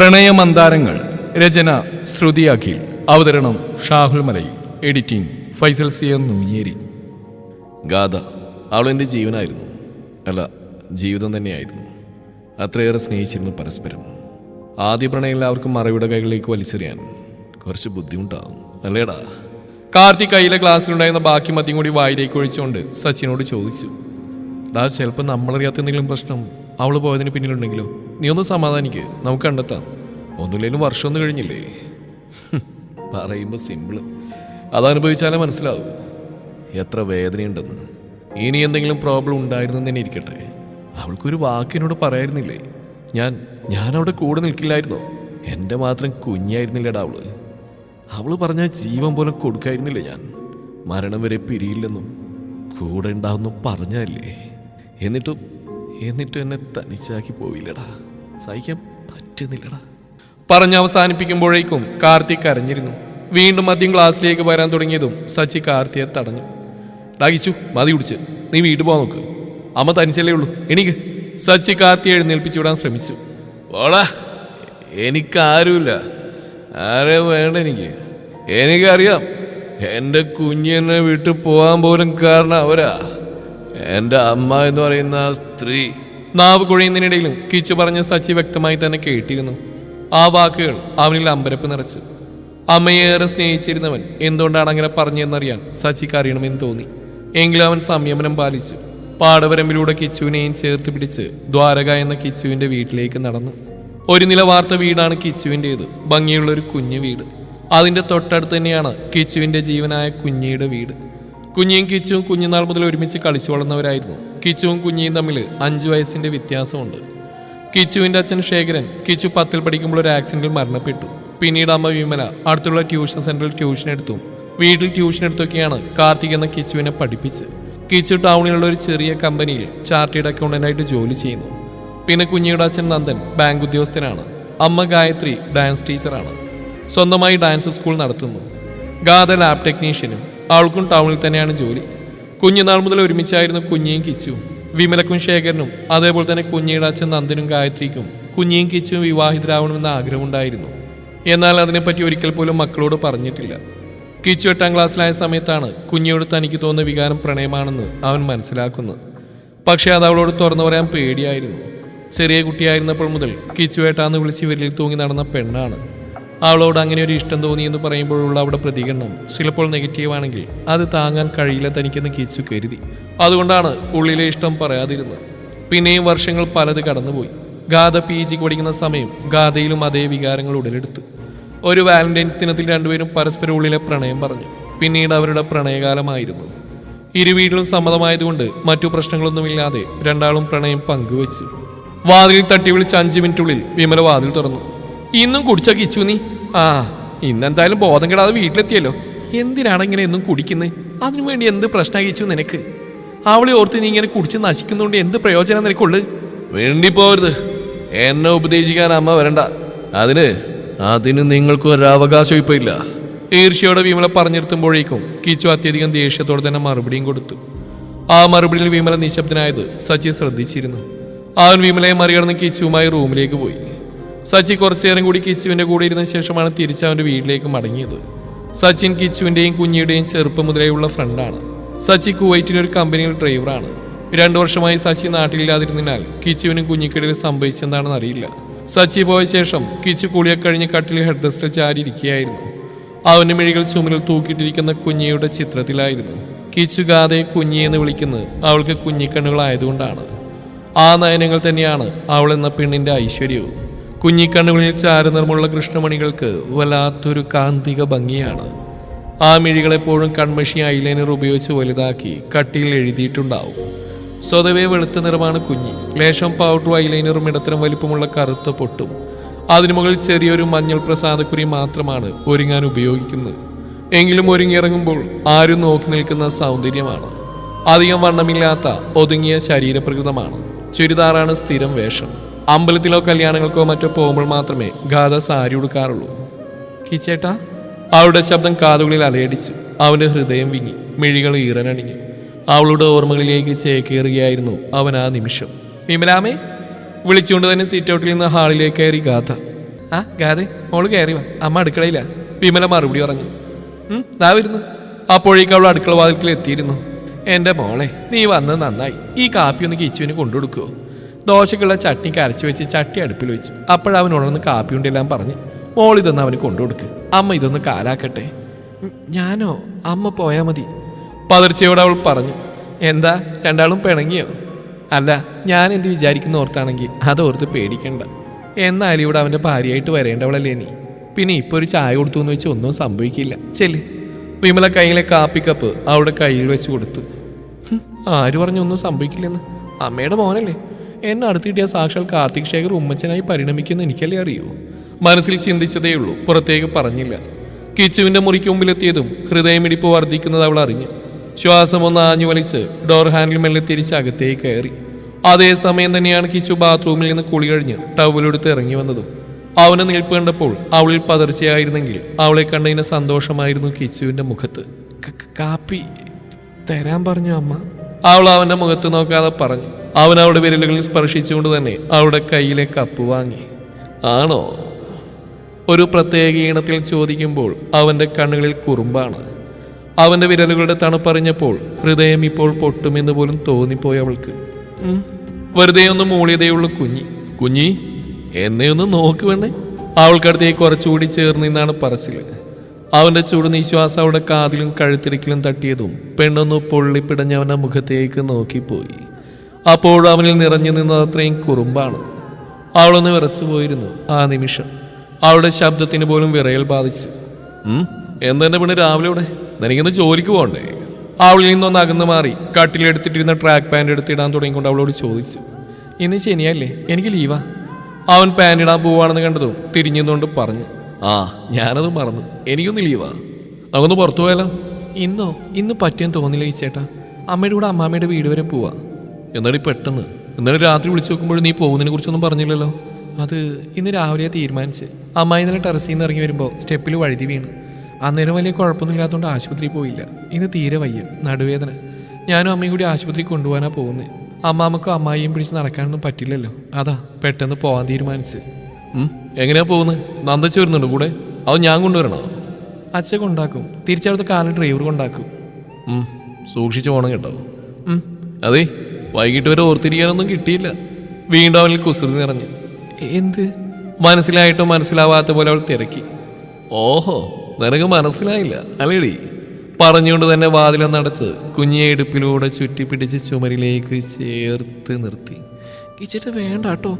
പ്രണയമന്താരങ്ങൾ. രചന ശ്രുതി അഖിൽ. അവതരണം ഷാഹുൽ മലയിൽ. എഡിറ്റിംഗ് ഫൈസൽ സിയർ നൂഞ്ഞേരി. ഗാഥ അവളെൻ്റെ ജീവനായിരുന്നു. അല്ല, ജീവിതം തന്നെയായിരുന്നു. അത്രയേറെ സ്നേഹിച്ചിരുന്നു പരസ്പരം. ആദ്യ പ്രണയം എല്ലാവർക്കും മറയുടെ കൈകളിലേക്ക് വലിച്ചെറിയാൻ കുറച്ച് ബുദ്ധിമുട്ടാകും, അല്ലേടാ? കാർത്തിക് കയ്യിലെ ഗ്ലാസ്സിലുണ്ടായിരുന്ന ബാക്കി മദ്യം കൂടി വായിലേക്ക് ഒഴിച്ചുകൊണ്ട് സച്ചിനോട് ചോദിച്ചു. ഡാ, ചിലപ്പോൾ നമ്മളറിയാത്ത എന്തെങ്കിലും പ്രശ്നം അവൾ പോയതിന് പിന്നിലുണ്ടെങ്കിലോ? നീ ഒന്ന് സമാധാനിക്ക്, നമുക്ക് കണ്ടെത്താം. ഒന്നുമില്ലേലും വർഷമൊന്നും കഴിഞ്ഞില്ലേ? പറയുമ്പോൾ സിമ്പിള്, അതനുഭവിച്ചാലേ മനസ്സിലാവും എത്ര വേദനയുണ്ടെന്ന്. ഇനി എന്തെങ്കിലും പ്രോബ്ലം ഉണ്ടായിരുന്നെന്ന് തന്നെ ഇരിക്കട്ടെ, അവൾക്കൊരു വാക്കിനോട് പറയായിരുന്നില്ലേ? ഞാൻ അവിടെ കൂടെ നിൽക്കില്ലായിരുന്നോ? എൻ്റെ മാത്രം കുഞ്ഞായിരുന്നില്ലേടാ അവള് പറഞ്ഞാൽ ജീവൻ പോലെ കൊടുക്കായിരുന്നില്ലേ ഞാൻ? മരണം വരെ പിരിയില്ലെന്നും കൂടെ ഉണ്ടാവുന്നു പറഞ്ഞല്ലേ? എന്നിട്ടും എന്നെ തനിച്ചാക്കി പോയില്ലടാ. സഹിക്കാൻ പറ്റുന്നില്ലടാ. പറഞ്ഞ് അവസാനിപ്പിക്കുമ്പോഴേക്കും കാർത്തിക് കരഞ്ഞിരുന്നു. വീണ്ടും മദ്യം ഗ്ലാസ്സിലേക്ക് വരാൻ തുടങ്ങിയതും സച്ചി കാർത്തിയെ തടഞ്ഞു. ഡാകിച്ചു, മതി കുടിച്ച്, നീ വീട്ടിൽ പോകാൻ നോക്ക്. അമ്മ തനിച്ചല്ലേ ഉള്ളൂ, എനിക്ക്. സച്ചി കാർത്തിയെ എഴുന്നേൽപ്പിച്ചു വിടാൻ ശ്രമിച്ചു. ഓളാ, എനിക്കാരുമില്ല, ആരെയും വേണ്ട എനിക്കറിയാം. എൻ്റെ കുഞ്ഞിനെ വിട്ടു പോകാൻ പോലും കാരണം അവരാ, എൻ്റെ അമ്മ എന്ന് പറയുന്ന ആ സ്ത്രീ. നാവ് കുഴയുന്നതിനിടയിലും കിച്ചു പറഞ്ഞ സച്ചി വ്യക്തമായി തന്നെ കേട്ടിരുന്നു. ആ വാക്കുകൾ അവനിൽ അമ്പരപ്പ് നിറച്ചു. അമ്മയേറെ സ്നേഹിച്ചിരുന്നവൻ എന്തുകൊണ്ടാണ് അങ്ങനെ പറഞ്ഞതെന്നറിയാൻ സച്ചിക്ക് അറിയണമെന്ന് തോന്നി. എങ്കിലും അവൻ സംയമനം പാലിച്ചു. പാടവരമ്പിലൂടെ കിച്ചുവിനെയും ചേർത്ത് പിടിച്ച് ദ്വാരക എന്ന കിച്ചുവിൻ്റെ വീട്ടിലേക്ക് നടന്നു. ഒരു നില വാർത്ത വീടാണ് കിച്ചുവിൻ്റേത്. ഭംഗിയുള്ളൊരു കുഞ്ഞു വീട്. അതിൻ്റെ തൊട്ടടുത്ത് തന്നെയാണ് കിച്ചുവിൻ്റെ ജീവനായ കുഞ്ഞിയുടെ വീട്. കുഞ്ഞിയും കിച്ചുവും കുഞ്ഞുനാൾ മുതൽ ഒരുമിച്ച് കളിച്ചു വളർന്നവരായിരുന്നു. കിച്ചുവും കുഞ്ഞിയും തമ്മിൽ 5 വയസ്സിൻ്റെ വ്യത്യാസമുണ്ട്. കിച്ചുവിൻ്റെ അച്ഛൻ ശേഖരൻ കിച്ചു 10ൽ പഠിക്കുമ്പോൾ ഒരു ആക്സിഡന്റിൽ മരണപ്പെട്ടു. പിന്നീട് അമ്മ വിമല അടുത്തുള്ള ട്യൂഷൻ സെന്ററിൽ ട്യൂഷൻ എടുത്തും വീട്ടിൽ ട്യൂഷൻ എടുത്തൊക്കെയാണ് കാർത്തിക് എന്ന കിച്ചുവിനെ പഠിപ്പിച്ച്. കിച്ചു ടൗണിലുള്ള ഒരു ചെറിയ കമ്പനിയിൽ ചാർട്ടേഡ് അക്കൗണ്ടന്റായിട്ട് ജോലി ചെയ്യുന്നു. പിന്നെ കുഞ്ഞിയുടെ അച്ഛൻ നന്ദൻ ബാങ്ക് ഉദ്യോഗസ്ഥനാണ്. അമ്മ ഗായത്രി ഡാൻസ് ടീച്ചറാണ്. സ്വന്തമായി ഡാൻസ് സ്കൂൾ നടത്തുന്നു. ഗാഥ ലാബ് ടെക്നീഷ്യനും. അവൾക്കും ടൗണിൽ തന്നെയാണ് ജോലി. കുഞ്ഞുനാൾ മുതൽ ഒരുമിച്ചായിരുന്നു കുഞ്ഞിയും കിച്ചുവും. വിമലക്കും ശേഖരനും അതേപോലെ തന്നെ കുഞ്ഞിയുടെ അച്ഛൻ നന്ദനും ഗായത്രിക്കും കുഞ്ഞിയും കിച്ചുവും വിവാഹിതരാവണമെന്ന് ആഗ്രഹമുണ്ടായിരുന്നു. എന്നാൽ അതിനെപ്പറ്റി ഒരിക്കൽ പോലും മക്കളോട് പറഞ്ഞിട്ടില്ല. കിച്ചു 8ാം ക്ലാസ്സിലായ സമയത്താണ് കുഞ്ഞിയോട് തനിക്ക് തോന്നുന്ന വികാരം പ്രണയമാണെന്ന് അവൻ മനസ്സിലാക്കുന്നത്. പക്ഷേ അത് അവളോട് തുറന്നു പറയാൻ പേടിയായിരുന്നു. ചെറിയ കുട്ടിയായിരുന്നപ്പോൾ മുതൽ കിച്ചുവേട്ടാന്ന് വിളിച്ച് വിരലിൽ തൂങ്ങി നടന്ന പെണ്ണാണ്. അവളോട് അങ്ങനെ ഒരു ഇഷ്ടം തോന്നിയെന്ന് പറയുമ്പോഴുള്ള അവിടെ പ്രതികരണം ചിലപ്പോൾ നെഗറ്റീവാണെങ്കിൽ അത് താങ്ങാൻ കഴിയില്ല തനിക്കെന്ന് കിച്ചു കരുതി. അതുകൊണ്ടാണ് ഉള്ളിലെ ഇഷ്ടം പറയാതിരുന്നത്. പിന്നെയും വർഷങ്ങൾ പലത് കടന്നുപോയി. ഗാഥ PG പഠിക്കുന്ന സമയം ഗാഥയിലും അതേ വികാരങ്ങൾ ഉടലെടുത്തു. ഒരു വാലന്റൈൻസ് ദിനത്തിൽ രണ്ടുപേരും പരസ്പരം ഉള്ളിലെ പ്രണയം പറഞ്ഞു. പിന്നീട് അവരുടെ പ്രണയകാലമായിരുന്നു. ഇരുവീട്ടിലും സമ്മതമായതുകൊണ്ട് മറ്റു പ്രശ്നങ്ങളൊന്നുമില്ലാതെ രണ്ടാളും പ്രണയം പങ്കുവച്ചു. വാതിലിൽ തട്ടി വിളിച്ച് 5 മിനിറ്റുള്ളിൽ വിമല വാതിൽ തുറന്നു. ഇന്നും കുടിച്ച കിച്ചു നീ? ഇന്നെന്തായാലും ബോധം കെടാതെ വീട്ടിലെത്തിയല്ലോ. എന്തിനാണ് ഇങ്ങനെ എന്നും കുടിക്കുന്നത്? അതിനുവേണ്ടി എന്ത് പ്രശ്നം കിച്ചു നിനക്ക്? അവളെ ഓർത്ത് നീ ഇങ്ങനെ കുടിച്ച് നശിക്കുന്നതുകൊണ്ട് എന്ത് പ്രയോജനം നിനക്കുള്ളു? വേണ്ടിപ്പോരുത്, എന്നെ ഉപദേശിക്കാൻ അമ്മ വരണ്ട. അതിന് നിങ്ങൾക്ക് ഒരവകാശം ഇപ്പൊ ഇല്ല. ഈർഷ്യയോടെ വിമല പറഞ്ഞിരുത്തുമ്പോഴേക്കും കിച്ചു അത്യധികം ദേഷ്യത്തോടെ തന്നെ മറുപടിയും കൊടുത്തു. ആ മറുപടിയിൽ വിമല നിശബ്ദനായത് സച്ചി ശ്രദ്ധിച്ചിരുന്നു. അവൻ വിമലയെ മറികടന്ന് കിച്ചുവുമായി റൂമിലേക്ക് പോയി. സച്ചി കുറച്ചേരം കൂടി കിച്ചുവിന്റെ കൂടെ ഇരുന്ന ശേഷമാണ് തിരിച്ച് അവന്റെ വീട്ടിലേക്ക് മടങ്ങിയത്. സച്ചിൻ കിച്ചുവിന്റെയും കുഞ്ഞിയുടെയും ചെറുപ്പം മുതലേയുള്ള ഫ്രണ്ടാണ്. സച്ചി കുവൈറ്റിലെ ഒരു കമ്പനിയിൽ ഡ്രൈവറാണ്. 2 വർഷമായി സച്ചി നാട്ടിലില്ലാതിരുന്നതിനാൽ കിച്ചുവിനും കുഞ്ഞിക്കിടയിൽ സംഭവിച്ചെന്താണെന്ന് അറിയില്ല. സച്ചി പോയ ശേഷം കിച്ചു കുളിയൊക്കെ കഴിഞ്ഞ് കട്ടിൽ ഹെഡ് റെസ്റ്റിൽ ചാരിയിരിക്കുകയായിരുന്നു. അവന്റെ മിഴികൾ ചുമരിൽ തൂക്കിയിട്ടിരിക്കുന്ന കുഞ്ഞിയുടെ ചിത്രത്തിലായിരുന്നു. കിച്ചു ഗാഥയെ കുഞ്ഞി എന്ന് വിളിക്കുന്നത് അവൾക്ക് കുഞ്ഞിക്കണ്ണുകളായതുകൊണ്ടാണ്. ആ നയനങ്ങൾ തന്നെയാണ് അവൾ എന്ന പെണ്ണിന്റെ ഐശ്വര്യവും. കുഞ്ഞിക്കണ്ണുകളിൽ ചാരനിറമുള്ള കൃഷ്ണമണികൾക്ക് വല്ലാത്തൊരു കാന്തിക ഭംഗിയാണ്. ആ മിഴികളെപ്പോഴും കൺമഷി ഐലൈനർ ഉപയോഗിച്ച് വലുതാക്കി കട്ടിയിൽ എഴുതിയിട്ടുണ്ടാവും. സ്വതവേ വെളുത്ത നിറമാണ് കുഞ്ഞി. ലേശം പൗഡറും ഐലൈനറും ഇടത്തരം വലിപ്പമുള്ള കറുത്ത പൊട്ടും. അതിനു മുകളിൽ ചെറിയൊരു മഞ്ഞൾ പ്രസാദക്കുരി മാത്രമാണ് ഒരുങ്ങാൻ ഉപയോഗിക്കുന്നത്. എങ്കിലും ഒരുങ്ങിയിറങ്ങുമ്പോൾ ആരും നോക്കി നിൽക്കുന്ന സൗന്ദര്യമാണ്. അധികം വണ്ണമില്ലാത്ത ഒതുങ്ങിയ ശരീരപ്രകൃതമാണ്. ചുരിദാറാണ് സ്ഥിരം വേഷം. അമ്പലത്തിലോ കല്യാണങ്ങൾക്കോ മറ്റോ പോകുമ്പോൾ മാത്രമേ ഗാഥ സാരി ഉടുക്കാറുള്ളൂ. കിച്ചേട്ടാ, അവളുടെ ശബ്ദം കാതുകളിൽ അലയടിച്ചു. അവന്റെ ഹൃദയം വിങ്ങി, മിഴികൾ ഈറനണിഞ്ഞു. അവളുടെ ഓർമ്മകളിലേക്ക് ചേക്കേറുകയായിരുന്നു അവൻ ആ നിമിഷം. വിമലാമേ വിളിച്ചുകൊണ്ട് തന്നെ സീറ്റ് ഔട്ടിൽ നിന്ന് ഹാളിലേക്ക് കയറി ഗാഥ. ആ ഗാതെ മോള് കയറി വാ, അമ്മ അടുക്കളയില്ല. വിമല മറുപടി പറഞ്ഞു. ദാ വരുന്നു. അപ്പോഴേക്കും അവൾ അടുക്കള വാതിൽക്കൽ എത്തിയിരുന്നു. എൻ്റെ മോളെ, നീ വന്നത് നന്നായി. ഈ കാപ്പി ഒന്ന് കിച്ചുവിന് കൊണ്ടുകൊടുക്കുമോ? ദോശക്കുള്ള ചട്നിക്ക് അരച്ചു വെച്ച് ചട്ടി അടുപ്പിൽ വെച്ചു. അപ്പോഴവൻ ഉണർന്ന് കാപ്പി ഉണ്ടെല്ലാം പറഞ്ഞ്, മോൾ ഇതൊന്ന് അവന് കൊണ്ടുകൊടുക്ക്, അമ്മ ഇതൊന്ന് കാലാക്കട്ടെ. ഞാനോ? അമ്മ പോയാൽ മതി, പതർച്ചയോടെ അവൾ പറഞ്ഞു. എന്താ, രണ്ടാളും പിണങ്ങിയോ? അല്ല, ഞാൻ എന്ത് വിചാരിക്കുന്ന ഓർത്താണെങ്കിൽ അതോർത്ത് പേടിക്കണ്ട. എന്നാലും ഇവിടെ അവൻ്റെ ഭാര്യയായിട്ട് വരേണ്ടവളല്ലേ നീ. പിന്നെ ഇപ്പോൾ ഒരു ചായ കൊടുത്തു എന്ന് വെച്ച് ഒന്നും സംഭവിക്കില്ല. ചെല്ല്. വിമല കയ്യിലെ കാപ്പിക്കപ്പ് അവളുടെ കയ്യിൽ വെച്ച് കൊടുത്തു. ആര് പറഞ്ഞു ഒന്നും സംഭവിക്കില്ലെന്ന്? അമ്മയുടെ മോനല്ലേ. എന്നെ അടുത്ത് കിട്ടിയ സാക്ഷാൽ കാർത്തിക് ശേഖർ ഉമ്മച്ചനായി പരിണമിക്കുന്ന എനിക്കല്ലേ അറിയൂ. മനസ്സിൽ ചിന്തിച്ചതേയുള്ളൂ, പുറത്തേക്ക് പറഞ്ഞില്ല. കിച്ചുവിൻ്റെ മുറിക്ക് മുമ്പിലെത്തിയതും ഹൃദയമിടിപ്പ് വർദ്ധിക്കുന്നത് അവൾ അറിഞ്ഞു. ശ്വാസം ഒന്ന് ആഞ്ഞു വലിച്ച് ഡോർ ഹാൻഡിൽ മെല്ലെ തിരിച്ച് അകത്തേക്ക് കയറി. അതേസമയം തന്നെയാണ് കിച്ചു ബാത്റൂമിൽ നിന്ന് കുളി കഴിഞ്ഞ് ടവലെടുത്ത് ഇറങ്ങി വന്നതും. അവനെ നിൽപ്പ് കണ്ടപ്പോൾ അവളിൽ പതർച്ചയായിരുന്നെങ്കിൽ അവളെ കണ്ടതിന് സന്തോഷമായിരുന്നു കിച്ചുവിൻ്റെ മുഖത്ത്. കാപ്പി തരാൻ പറഞ്ഞു അമ്മ, അവൾ അവൻ്റെ മുഖത്ത് നോക്കാതെ പറഞ്ഞു. അവൻ അവളുടെ വിരലുകളിൽ സ്പർശിച്ചുകൊണ്ട് തന്നെ അവളുടെ കയ്യിലെ കപ്പ് വാങ്ങി. ആണോ? ഒരു പ്രത്യേക ഈണത്തിൽ ചോദിക്കുമ്പോൾ അവൻ്റെ കണ്ണുകളിൽ കുറുമ്പാണ്. അവൻ്റെ വിരലുകളുടെ തണുപ്പറിഞ്ഞപ്പോൾ ഹൃദയം ഇപ്പോൾ പൊട്ടുമെന്ന് പോലും തോന്നിപ്പോയി അവൾക്ക്. വെറുതെ ഒന്ന് മൂളിയതേയുള്ളൂ കുഞ്ഞി എന്നെ ഒന്ന് നോക്ക് വേണ്ടേ? അവൾക്കടുത്തേക്ക് കുറച്ചുകൂടി ചേർന്ന് നിന്നാണ് പറച്ചില്. അവൻ്റെ ചൂട് നിശ്വാസം അവളുടെ കാതിലും കഴുത്തിരിക്കലും തട്ടിയതും പെണ്ണൊന്ന് പൊള്ളിപ്പിടഞ്ഞ് അവൻ്റെ മുഖത്തേക്ക് നോക്കിപ്പോയി. അപ്പോഴും അവനിൽ നിറഞ്ഞു നിന്നത് അത്രയും കുറുമ്പാണ്. അവളൊന്ന് വിറച്ചു പോയിരുന്നു ആ നിമിഷം. അവളുടെ ശബ്ദത്തിന് പോലും വിറയൽ ബാധിച്ചു. എന്തെന്നെ പെണ്ണ് രാവിലെ ഇവിടെ? എനിക്കൊന്ന് ജോലിക്ക് പോകണ്ടേ? അവളിൽ നിന്നൊന്ന് അകന്നു മാറി കട്ടിലെടുത്തിട്ടിരുന്ന ട്രാക്ക് പാൻറ് എടുത്തിടാൻ തുടങ്ങിക്കൊണ്ട് അവളോട് ചോദിച്ചു. ഇന്ന് ശനിയല്ലേ, എനിക്ക് ലീവാ. അവൻ പാൻറ് ഇടാൻ പോവാണെന്ന് കണ്ടതും തിരിഞ്ഞുകൊണ്ട് പറഞ്ഞു. ഞാനത് മറന്നു, എനിക്കൊന്ന് ലീവാ. നമുക്കൊന്ന് പുറത്തു പോയാലോ? ഇന്ന് പറ്റിയെന്ന് തോന്നില്ല ഈ ചേട്ടാ. അമ്മയുടെ കൂടെ അമ്മാമ്മയുടെ വീട് വരെ പോവാ. എന്നാടി പെട്ടെന്ന്? എന്നാലും രാത്രി വിളിച്ചു നോക്കുമ്പോൾ നീ പോകുന്നതിനെ കുറിച്ചൊന്നും പറഞ്ഞില്ലല്ലോ. അത് ഇന്ന് രാവിലെ തീരുമാനിച്ച്. അമ്മായി ഇന്നലെ ടെറസിൽ നിന്ന് ഇറങ്ങി വരുമ്പോൾ സ്റ്റെപ്പിൽ വഴുതി വീണ്. അന്നേരം വലിയ കുഴപ്പമൊന്നുമില്ലാത്തതുകൊണ്ട് ആശുപത്രിയിൽ പോയില്ല. ഇന്ന് തീരെ വയ്യ, നടുവേദന. ഞാനും അമ്മയും കൂടി ആശുപത്രി കൊണ്ടുപോകാനാണ് പോകുന്നത്. അമ്മാമ്മക്കും അമ്മായിയും പിടിച്ച് നടക്കാനൊന്നും പറ്റില്ലല്ലോ, അതാ പെട്ടെന്ന് പോകാൻ തീരുമാനിച്ച്. എങ്ങനെയാ പോകുന്നത്? നന്ദച്ച് വരുന്നുണ്ട് കൂടെ? അത് ഞാൻ കൊണ്ടുവരണോ? അച്ഛൻ കൊണ്ടാക്കും, തിരിച്ചവിടുത്തെ കാലം ഡ്രൈവർ കൊണ്ടാക്കും. സൂക്ഷിച്ചു പോകണം കേട്ടോ. അതെ, വൈകിട്ട് വരെ ഓർത്തിരിക്കാനൊന്നും കിട്ടിയില്ല. വീണ്ടും അവനിൽ കുസൃതി നിറഞ്ഞു. എന്ത്? മനസ്സിലായിട്ടും മനസ്സിലാവാത്ത പോലെ അവൾ തിരക്കി. ഓഹോ, നിനക്ക് മനസ്സിലായില്ല അല്ലേടി? പറഞ്ഞുകൊണ്ട് തന്നെ വാതിലൊന്നടച്ച് കുഞ്ഞിയെ ഇടുപ്പിലൂടെ ചുറ്റിപ്പിടിച്ച് ചുമരിലേക്ക് ചേർത്ത് നിർത്തി. കിച്ചേട്ട വേണ്ട കേട്ടോ,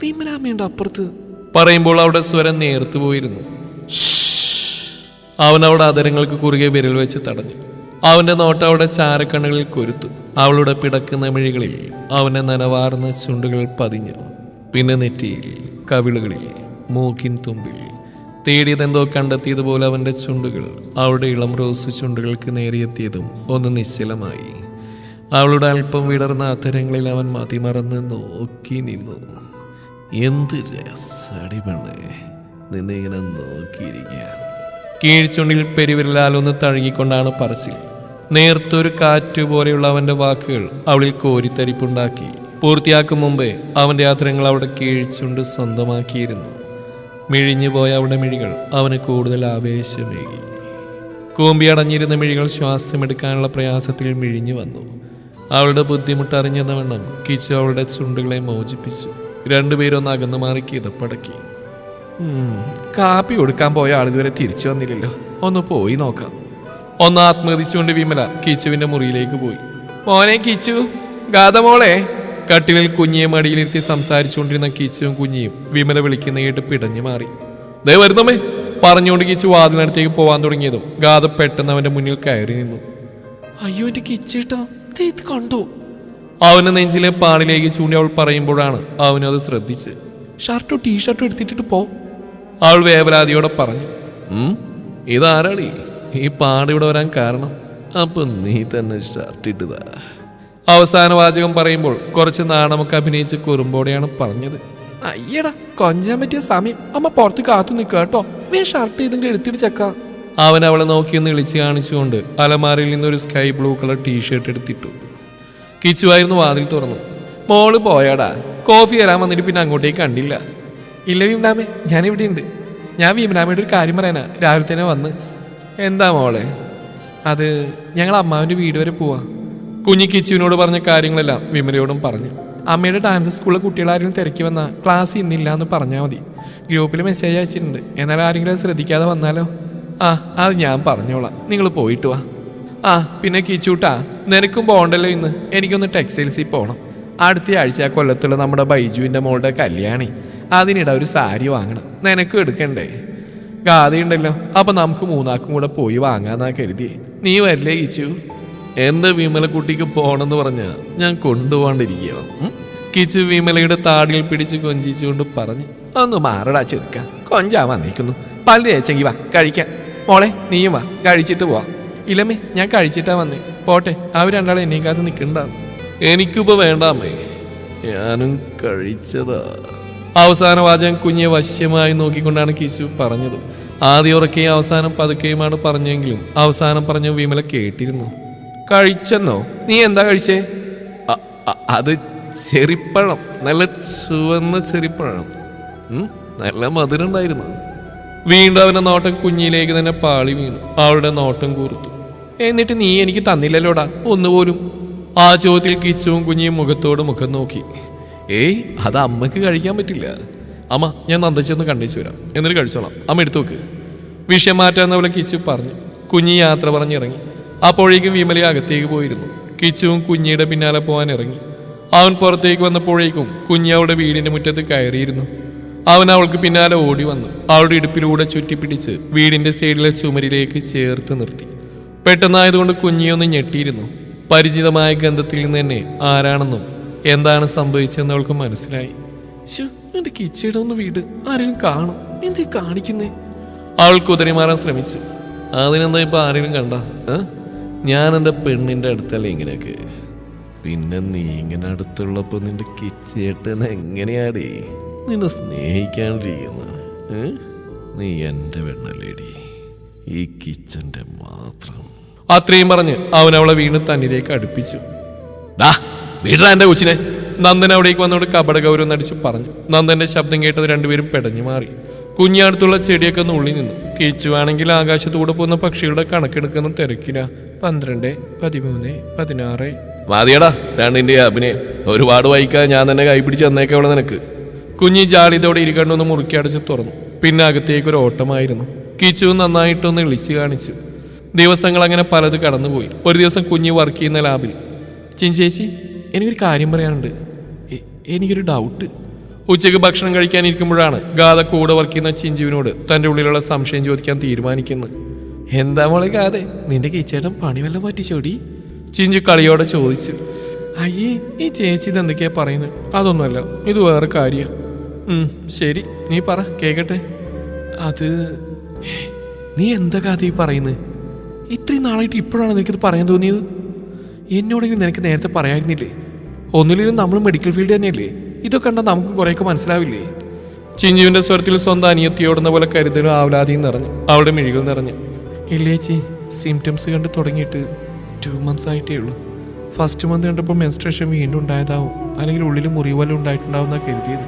വിമലാമ്മയുണ്ട് അപ്പുറത്ത് പറയുമ്പോൾ അവളുടെ സ്വരം നേർത്തു പോയിരുന്നു. അവൻ അവളുടെ അതരങ്ങൾക്ക് കുറുകെ വിരൽ വെച്ച് തടഞ്ഞു. അവന്റെ നോട്ടം അവളുടെ ചാരക്കണ്ണുകളിൽ കൊരുത്തു. അവളുടെ പിടക്കുന്ന മിഴികളിൽ അവന്റെ നനവാർന്ന ചുണ്ടുകൾ പതിഞ്ഞു. പിന്നെ നെറ്റിയിൽ, കവിളുകളിൽ, മൂക്കിൻ തുമ്പിൽ തേടിയതെന്തോ കണ്ടെത്തിയതുപോലെ അവന്റെ ചുണ്ടുകൾ അവളുടെ ഇളം റോസ് ചുണ്ടുകൾക്ക് നേരിയെത്തിയതും ഒന്ന് നിശ്ചലമായി. അവളുടെ അല്പം വിടർന്ന അത്തരങ്ങളിൽ അവൻ മതിമറന്ന് നോക്കി നിന്നു. എന്ത് രസടി പെണ്ണേ നിന്നെ ഇങ്ങനെ നോക്കിയിരിക്കാൻ. കീഴ്ചുണ്ടിൽ പെരുവിരലാലൊന്ന് തഴുകിക്കൊണ്ടാണ് പറച്ചിൽ. നേർത്തൊരു കാറ്റുപോലെയുള്ള അവന്റെ വാക്കുകൾ അവളിൽ കോരിത്തരിപ്പുണ്ടാക്കി. പൂർത്തിയാക്കും മുമ്പേ അവന്റെ ആദരങ്ങൾ അവിടെ കീഴ്ചുണ്ട് സ്വന്തമാക്കിയിരുന്നു. മിഴിഞ്ഞുപോയ അവളുടെ മിഴികൾ അവന് കൂടുതൽ ആവേശമേകി. കൂമ്പി അടഞ്ഞിരുന്ന മിഴികൾ ശ്വാസമെടുക്കാനുള്ള പ്രയാസത്തിൽ മിഴിഞ്ഞു വന്നു. അവളുടെ ബുദ്ധിമുട്ട് അറിഞ്ഞെന്ന വണ്ണം കിച്ചു അവളുടെ ചുണ്ടുകളെ മോചിപ്പിച്ചു. രണ്ടുപേരൊന്ന് അകന്നു മാറി കിതപ്പടക്കി. കാപ്പി കൊടുക്കാൻ പോയ ആളിതുവരെ തിരിച്ചു വന്നില്ലല്ലോ, ഒന്ന് പോയി നോക്കാം. ഒന്ന് ആത്മഹതിച്ചുകൊണ്ട് വിമല കിച്ചുവിന്റെ മുറിയിലേക്ക് പോയി. മോനെ കിച്ചു, ഗാഥ മോളെ. കട്ടിലിൽ കുഞ്ഞിയെ മടിയിലിരുത്തി സംസാരിച്ചുകൊണ്ടിരുന്ന കിച്ചുവും കുഞ്ഞിയും വിമല വിളിക്കുന്ന കേട്ട് പിടഞ്ഞു മാറി. ദേ വരുന്നമ്മേ പറഞ്ഞുകൊണ്ട് കിച്ചു വാതിലിനടുത്തേക്ക് പോവാൻ തുടങ്ങിയതും ഗാഥ പെട്ടെന്ന് അവന്റെ മുന്നിൽ കയറി നിന്നു. അയ്യോ എന്റെ കിച്ചേട്ടാ, ഇത് കണ്ടു. അവന്റെ നെഞ്ചിലെ പാണിലേക്ക് ചൂണ്ടി അവൾ പറയുമ്പോഴാണ് അവനത് ശ്രദ്ധിച്ച്. ഷർട്ടും ടീഷർട്ടും എടുത്തിട്ടിട്ട് പോ, അവൾ വേവലാതിയോടെ പറഞ്ഞു. ഇതാരാടി ഈ പാടിവിടെ വരാൻ കാരണം? അപ്പൊ നീ തന്നെ ഷർട്ട് ഇട്ടതാ. അവസാന വാചകം പറയുമ്പോൾ കുറച്ച് നാണമൊക്കെ അഭിനയിച്ച് കുറുമ്പോടെയാണ് പറഞ്ഞത്. അയ്യടാ, കൊഞ്ചാൻ പറ്റിയ സമയം. അമ്മ പുറത്ത് കാത്തു നിൽക്കുക കേട്ടോ, നീ ഷർട്ട് ചെയ്തെങ്കിലും എടുത്തിട്ട് ചെക്കാം. അവൻ അവളെ നോക്കിയൊന്ന് ഇളിച്ച് കാണിച്ചുകൊണ്ട് അലമാരയിൽ നിന്നൊരു സ്കൈ ബ്ലൂ കളർ ടീഷർട്ട് എടുത്തിട്ടു. കിച്ചുവായിരുന്നു വാതിൽ തുറന്ന്. മോള് പോയാടാ, കോഫി തരാൻ വന്നിട്ട് പിന്നെ അങ്ങോട്ടേക്ക് കണ്ടില്ല. ഇല്ല ഭീമനാമേ, ഞാനിവിടെ ഉണ്ട്. ഞാൻ ഭീമനാമയുടെ ഒരു കാര്യം പറയാനാ രാവിലെ തന്നെ വന്ന്. എന്താ മോളെ? അത് ഞങ്ങൾ അമ്മാവിൻ്റെ വീട് വരെ പോവാ. കുഞ്ഞി കിച്ചുവിനോട് പറഞ്ഞ കാര്യങ്ങളെല്ലാം വിമലയോടും പറഞ്ഞു. അമ്മയുടെ ഡാൻസ് സ്കൂളിലെ കുട്ടികളാരെങ്കിലും തിരക്കി വന്നാൽ ക്ലാസ് ഇന്നില്ല എന്ന് പറഞ്ഞാൽ മതി. ഗ്രൂപ്പിൽ മെസ്സേജ് അയച്ചിട്ടുണ്ട്. എന്നാൽ ആരെങ്കിലും ശ്രദ്ധിക്കാതെ വന്നാലോ? ആ, അത് ഞാൻ പറഞ്ഞോളാം, നിങ്ങൾ പോയിട്ട് വാ. ആ പിന്നെ കിച്ചൂട്ടാ, നിനക്കും പോകണ്ടല്ലോ ഇന്ന്. എനിക്കൊന്ന് ടെക്സ്റ്റൈൽസിൽ പോകണം. അടുത്ത ആഴ്ച കൊല്ലത്തുള്ള നമ്മുടെ ബൈജുവിൻ്റെ മോളുടെ കല്യാണി. അതിനിടെ ഒരു സാരി വാങ്ങണം. നിനക്കും എടുക്കണ്ടേ? ഗാഥയുണ്ടല്ലോ, അപ്പം നമുക്ക് മൂന്നാക്കും കൂടെ പോയി വാങ്ങാന്നാ കരുതി. നീ വരില്ലേ കിച്ചു? എൻ്റെ വിമലക്കുട്ടിക്ക് പോകണമെന്ന് പറഞ്ഞാൽ ഞാൻ കൊണ്ടുപോകാണ്ടിരിക്കുകയാണ്. കിച്ചു വിമലയുടെ താടിയിൽ പിടിച്ച് കൊഞ്ചിച്ചുകൊണ്ട് പറഞ്ഞു. ഒന്ന് മാറടാ ചെറുക്ക, കൊഞ്ചാ വന്നിരിക്കുന്നു. പല്ല് തേച്ചെങ്കി വാ കഴിക്കാം. മോളെ നീയും വാ, കഴിച്ചിട്ട് പോവാം. ഇല്ലമ്മേ, ഞാൻ കഴിച്ചിട്ടാ വന്നേ. പോട്ടെ, അവർ രണ്ടാളും എന്നെക്കാത്ത് നിൽക്കണ്ടാവും. എനിക്കിപ്പോൾ വേണ്ടാമേ, ഞാനും കഴിച്ചതാ. അവസാന വാചകം കുഞ്ഞെ വശ്യമായി നോക്കിക്കൊണ്ടാണ് കിച്ചു പറഞ്ഞത്. ആദ്യം ഉറക്കെയും അവസാനം പതുക്കെയുമാണ് പറഞ്ഞെങ്കിലും അവസാനം പറഞ്ഞ വിമല കേട്ടിരുന്നു. കഴിച്ചെന്നോ? നീ എന്താ കഴിച്ചേ? അത് ചെറിപ്പഴം, നല്ല ചുവന്ന ചെറിപ്പഴം. നല്ല മധുരം ഉണ്ടായിരുന്നു. വീണ്ടും അവന്റെ നോട്ടം കുഞ്ഞിലേക്ക് തന്നെ പാളി വീണു. അവളുടെ നോട്ടം കൂർത്തു. എന്നിട്ട് നീ എനിക്ക് തന്നില്ലല്ലോടാ ഒന്നുപോലും. ആ ചോദ്യത്തിൽ കിച്ചുവും കുഞ്ഞിയും മുഖത്തോട് മുഖം നോക്കി. ഏയ്, അത് അമ്മക്ക് കഴിക്കാൻ പറ്റില്ല. അമ്മ, ഞാൻ നന്ദിച്ചെന്ന് കണ്ടേച്ചു വരാം, എന്നിട്ട് കഴിച്ചോളാം. അമ്മ എടുത്തു നോക്ക്. വിഷയം മാറ്റാന്ന പോലെ കിച്ചു പറഞ്ഞു. കുഞ്ഞി യാത്ര പറഞ്ഞിറങ്ങി. അപ്പോഴേക്കും വിമല അകത്തേക്ക് പോയിരുന്നു. കിച്ചുവും കുഞ്ഞിയുടെ പിന്നാലെ പോകാൻ ഇറങ്ങി. അവൻ പുറത്തേക്ക് വന്നപ്പോഴേക്കും കുഞ്ഞി അവളുടെ വീടിന്റെ മുറ്റത്ത് കയറിയിരുന്നു. അവൻ അവൾക്ക് പിന്നാലെ ഓടി വന്നു. അവളുടെ ഇടുപ്പിലൂടെ ചുറ്റിപ്പിടിച്ച് വീടിന്റെ സൈഡിലെ ചുമരിലേക്ക് ചേർത്ത് നിർത്തി. പെട്ടെന്നായതുകൊണ്ട് കുഞ്ഞിയൊന്ന് ഞെട്ടിയിരുന്നു. പരിചിതമായ ഗന്ധത്തിൽ നിന്ന് തന്നെ ആരാണെന്നും എന്താണ് സംഭവിച്ചതെന്ന് അവൾക്ക് മനസ്സിലായി. എന്റെ കിച്ചയുടെ ഒന്ന് വീട് ആരെങ്കിലും കാണും, എന്ത് കാണിക്കുന്നേ? അവൾ കുതിരി മാറാൻ ശ്രമിച്ചു. അതിനെന്താ ഇപ്പൊ ആരെങ്കിലും കണ്ട? ഞാൻ എൻ്റെ പെണ്ണിന്റെ അടുത്തല്ലേ ഇങ്ങനെയൊക്കെ. പിന്നെ നീ ഇങ്ങനെ അടുത്തുള്ളപ്പോ നിന്റെ കിച്ചേട്ടൻ എങ്ങനെയാടേ നിന്നെ സ്നേഹിക്കാണ്ടിരിക്കുന്ന? നീ എൻ്റെ പെണ്ണല്ലേടി, ഈ കിച്ചന്റെ മാത്രം. അത്രയും പറഞ്ഞ് അവൻ അവളെ വീണ് തന്നിലേക്ക് അടുപ്പിച്ചു. ഡാ വീടാ എന്റെ കൊച്ചിനെ. നന്ദൻ അവിടേക്ക് വന്നോട് കപട ഗൗരവം നടിച്ചു പറഞ്ഞു. നന്ദന്റെ ശബ്ദം കേട്ടത് രണ്ടുപേരും പെടഞ്ഞു മാറി. കുഞ്ഞടുത്തുള്ള ചെടിയൊക്കെ ഒന്ന് ഉള്ളി നിന്നു. കിച്ചുവാണെങ്കിൽ ആകാശത്തൂടെ പോകുന്ന പക്ഷികളുടെ കണക്കെടുക്കുന്ന തിരക്കില. 12, 13, 16. മതിയടാ രണ്ടിന്റെ അഭിനയം. ഒരുപാട് വായിക്കാതെ ഞാൻ തന്നെ കൈപിടിച്ച് തന്നേക്കവളെ നിനക്ക്. കുഞ്ഞി ജാളിതോടെ ഇരിക്കണ്ടൊന്ന് മുറുക്കി അടച്ച് തുറന്നു. പിന്നെ അകത്തേക്ക് ഒരു ഓട്ടമായിരുന്നു. കിച്ചു നന്നായിട്ടൊന്ന് ഇളിച്ചു കാണിച്ചു. ദിവസങ്ങൾ അങ്ങനെ പലത് കടന്നുപോയി. ഒരു ദിവസം കുഞ്ഞി വർക്ക് ചെയ്യുന്ന ലാബിൽ. ചേച്ചി, എനിക്കൊരു കാര്യം പറയാനുണ്ട്. എനിക്കൊരു ഡൗട്ട്. ഉച്ചയ്ക്ക് ഭക്ഷണം കഴിക്കാനിരിക്കുമ്പോഴാണ് ഗാഥ കൂടെ വർക്ക് ചെയ്യുന്ന ചിഞ്ചുവിനോട് തൻ്റെ ഉള്ളിലുള്ള സംശയം ചോദിക്കാൻ തീരുമാനിക്കുന്നത്. എന്താ മോളെ ഗാഥ, നിന്റെ കിച്ചേട്ടൻ പണി വല്ലതും പറ്റിച്ചോടി? ചിഞ്ചു കളിയോടെ ചോദിച്ചു. അയ്യേ, ഈ ചേച്ചി ഇതെന്തൊക്കെയാ പറയുന്നത്? അതൊന്നുമല്ല, ഇത് വേറെ കാര്യം. ശരി, നീ പറ കേക്കട്ടെ. അത് നീ എന്താ കഥ ഈ പറയുന്നത്? ഇത്രയും നാളായിട്ട് ഇപ്പോഴാണ് നിനക്കിത് പറയാൻ തോന്നിയത്? എന്നോടെങ്കിലും നിനക്ക് നേരത്തെ പറയായിരുന്നില്ലേ? ഒന്നുമില്ലെങ്കിലും നമ്മൾ മെഡിക്കൽ ഫീൽഡ് തന്നെയല്ലേ. ഇതൊക്കെ കണ്ടാൽ നമുക്ക് കുറേയൊക്കെ മനസ്സിലാവില്ലേ? ചിഞ്ചുവിന്റെ സ്വരത്തിൽ സ്വന്തം അനിയത്തിയോടുന്ന പോലെ കരുതലും ആവലാതിയും നിറഞ്ഞു. അവളുടെ മിഴികൾ നിറഞ്ഞു. ഇല്ലേച്ചി, സിംറ്റംസ് കണ്ട് തുടങ്ങിയിട്ട് 2 months ആയിട്ടേ ഉള്ളൂ. ഫസ്റ്റ് മന്ത് കണ്ടപ്പോൾ മെൻസ്ട്രേഷൻ വീണ്ടും ഉണ്ടായതാവും, അല്ലെങ്കിൽ ഉള്ളിൽ മുറിവെല്ലാം ഉണ്ടായിട്ടുണ്ടാവും എന്നാണ് കരുതിയത്.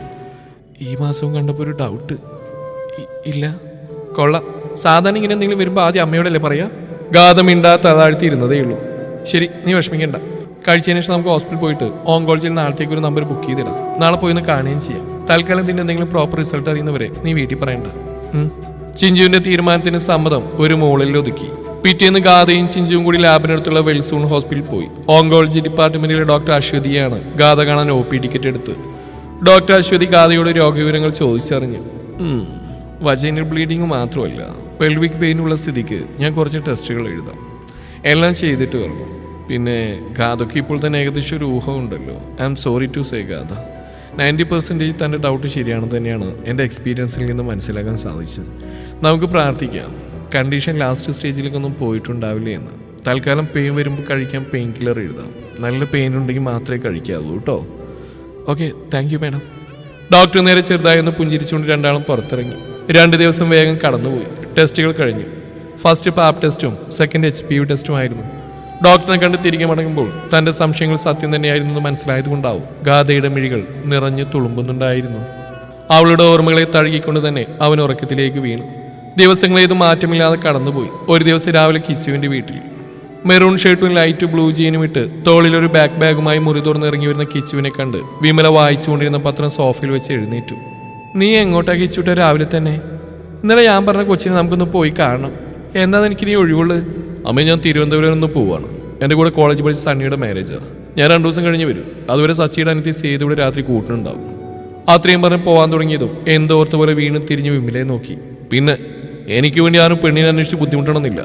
ഈ മാസവും കണ്ടപ്പോൾ ഒരു ഡൗട്ട്. ഇല്ല. കൊള്ളാം. സാധാരണ ഇങ്ങനെ എന്തെങ്കിലും വരുമ്പോൾ ആദ്യം അമ്മയോടല്ലേ പറയാ? ഗാഥമിണ്ടാത്ത താഴ്ത്തിയിരുന്നതേ ഉള്ളൂ. ശരി, നീ വിഷമിക്കണ്ട. കഴിച്ചതിന് ശേഷം നമുക്ക് ഹോസ്പിറ്റലിൽ പോയിട്ട് ഓങ്കോളജിയിൽ നാളത്തേക്ക് ഒരു നമ്പർ ബുക്ക് ചെയ്തിടാം. നാളെ പോയി ഒന്ന് കാണുകയും ചെയ്യാം. തൽക്കാലം ഇതിൻ്റെ എന്തെങ്കിലും പ്രോപ്പർ റിസൾട്ട് അറിയുന്നവരെ നീ വീട്ടിൽ പറയണ്ട. ചിഞ്ചുവിന്റെ തീരുമാനത്തിന് സമ്മതം ഒരു മോളിൽ ഒതുക്കി. പിറ്റേന്ന് ഗാഥയും ചിഞ്ചുവും കൂടി ലാബിനടുത്തുള്ള വെൽസൂൺ ഹോസ്പിറ്റലിൽ പോയി. ഓങ്കോളജി ഡിപ്പാർട്ട്മെന്റിലെ ഡോക്ടർ അശ്വതിയാണ് ഗാഥ കാണാൻ OP ടിക്കറ്റ് എടുത്ത്. ഡോക്ടർ അശ്വതി ഗാഥയോട് രോഗവിവരങ്ങൾ ചോദിച്ചറിഞ്ഞു. വജൈനൽ ബ്ലീഡിങ് മാത്രമല്ല, പെൽവിക് പെയിൻ ഉള്ള സ്ഥിതിക്ക് ഞാൻ കുറച്ച് ടെസ്റ്റുകൾ എഴുതാം. എല്ലാം ചെയ്തിട്ട് വരണം. പിന്നെ ഗാഥയ്ക്ക് ഇപ്പോൾ തന്നെ ഏകദേശം ഒരു ഊഹമുണ്ടല്ലോ. I am sorry to say Gatha, 90% തൻ്റെ ഡൗട്ട് ശരിയാണെന്ന് തന്നെയാണ് എൻ്റെ എക്സ്പീരിയൻസിൽ നിന്ന് മനസ്സിലാക്കാൻ സാധിച്ചത്. നമുക്ക് പ്രാർത്ഥിക്കാം കണ്ടീഷൻ ലാസ്റ്റ് സ്റ്റേജിലേക്കൊന്നും പോയിട്ടുണ്ടാവില്ല എന്ന്. തൽക്കാലം പെയിൻ വരുമ്പോൾ കഴിക്കാൻ പെയിൻ കില്ലർ എഴുതാം. നല്ല പെയിൻ ഉണ്ടെങ്കിൽ മാത്രമേ കഴിക്കാവൂ കേട്ടോ. Okay, thank you madam. Doctor നേരെ ചെറുതായി ഒന്ന് പുഞ്ചിരിച്ചുകൊണ്ട് രണ്ടാളും പുറത്തിറങ്ങി. 2 ദിവസം വേഗം കടന്നുപോയി. ടെസ്റ്റുകൾ കഴിഞ്ഞു. ഫസ്റ്റ് പാപ്പ് ടെസ്റ്റും സെക്കൻഡ് HPV ടെസ്റ്റുമായിരുന്നു. ഡോക്ടറെ കണ്ട് തിരികെ മടങ്ങുമ്പോൾ തൻ്റെ സംശയങ്ങൾ സത്യം തന്നെയായിരുന്നു മനസ്സിലായതുകൊണ്ടാവും ഗാഥയുടെ മിഴികൾ നിറഞ്ഞു തുളുമ്പുന്നുണ്ടായിരുന്നു. അവളുടെ ഓർമ്മകളെ തഴുകിക്കൊണ്ട് തന്നെ അവൻ ഉറക്കത്തിലേക്ക് വീണു. ദിവസങ്ങളേതും മാറ്റമില്ലാതെ കടന്നുപോയി. ഒരു ദിവസം രാവിലെ കിച്ചുവിന്റെ വീട്ടിൽ മെറൂൺ ഷർട്ടും ലൈറ്റ് ബ്ലൂ ജീനും ഇട്ട് തോളിലൊരു ബാഗുമായി മുറി തുറന്നിറങ്ങി വരുന്ന കിച്ചുവിനെ കണ്ട് വിമല വായിച്ചുകൊണ്ടിരുന്ന പത്രം സോഫയിൽ വെച്ച് എഴുന്നേറ്റു. നീ എങ്ങോട്ടാ കിച്ചുട്ട രാവിലെ തന്നെ? ഇന്നലെ ഞാൻ പറഞ്ഞ കൊച്ചിനെ നമുക്കൊന്ന് പോയി കാണണം. എന്താണെന്ന് എനിക്കിനി ഒഴിവുള്ളത്? അമ്മ ഞാൻ തിരുവനന്തപുരം ഒന്ന് പോവാണ്. എൻ്റെ കൂടെ കോളേജ് പഠിച്ച സണ്ണിയുടെ മാരേജാണ്. ഞാൻ 2 ദിവസം കഴിഞ്ഞ് വരും. അതുവരെ സച്ചിയുടെ അനിയത്തി സേതുവിടെ രാത്രി കൂട്ടിനുണ്ടാവും. അത്രയും പറഞ്ഞ് പോകാൻ തുടങ്ങിയതും എന്തോർത്ത പോലെ വീണ്ടും തിരിഞ്ഞ് വിമലയെ നോക്കി. പിന്നെ എനിക്ക് വേണ്ടി ആരും പെണ്ണിനെ അന്വേഷിച്ച് ബുദ്ധിമുട്ടണമെന്നില്ല.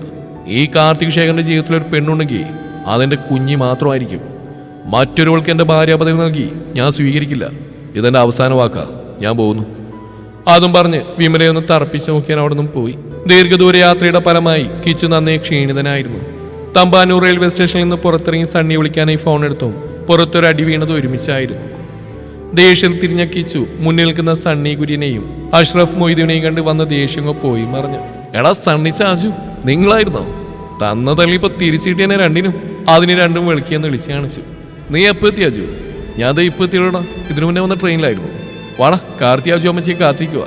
ഈ കാർത്തിക് ശേഖരന്റെ ജീവിതത്തിൽ ഒരു പെണ്ണുണ്ടെങ്കിൽ അതെന്റെ കുഞ്ഞി മാത്രമായിരിക്കും. മറ്റൊരുവൾക്ക് എൻ്റെ ഭാര്യ പദവി നൽകി ഞാൻ സ്വീകരിക്കില്ല. ഇതെന്റെ അവസാന വാക്കാ. ഞാൻ പോകുന്നു. അതും പറഞ്ഞ് വിമലയെ ഒന്ന് തറപ്പിച്ച് നോക്കിയാൽ അവിടെ നിന്നും പോയി. ദീർഘദൂര യാത്രയുടെ ഫലമായി കിച്ചു നന്നേ ക്ഷീണിതനായിരുന്നു. തമ്പാനൂർ റെയിൽവേ സ്റ്റേഷനിൽ നിന്ന് പുറത്തിറങ്ങി സണ്ണിയെ വിളിക്കാനായി ഫോൺ എടുത്തും പുറത്തൊരു അടി വീണത് ഒരുമിച്ചായിരുന്നു. ദേഷ്യത്തിൽ തിരിഞ്ഞ കിച്ചു മുന്നിൽ നിൽക്കുന്ന സണ്ണി കുര്യനെയും അഷ്റഫ് മൊയ്തുവിനെയും കണ്ട് വന്ന ദേഷ്യം പോയി മറിഞ്ഞു. എടാ സണ്ണി ചാച്ചു, നിങ്ങളായിരുന്നോ? തന്ന തള്ളിപ്പോ തിരിച്ചിട്ടിയെന്നെ രണ്ടിനും. അതിന് രണ്ടും വെളുക്കിയെന്ന് വിളിച്ചു കാണിച്ചു. നീ എപ്പോ എത്തിയാച്ചു? ഞാൻ ഇപ്പൊ എത്തിയോടാ. ഇതിനു മുന്നേ വന്ന ട്രെയിനിലായിരുന്നു. വാടാ, കാർത്തിയാജു അമ്മച്ചിയെ കാത്തിരിക്കുക.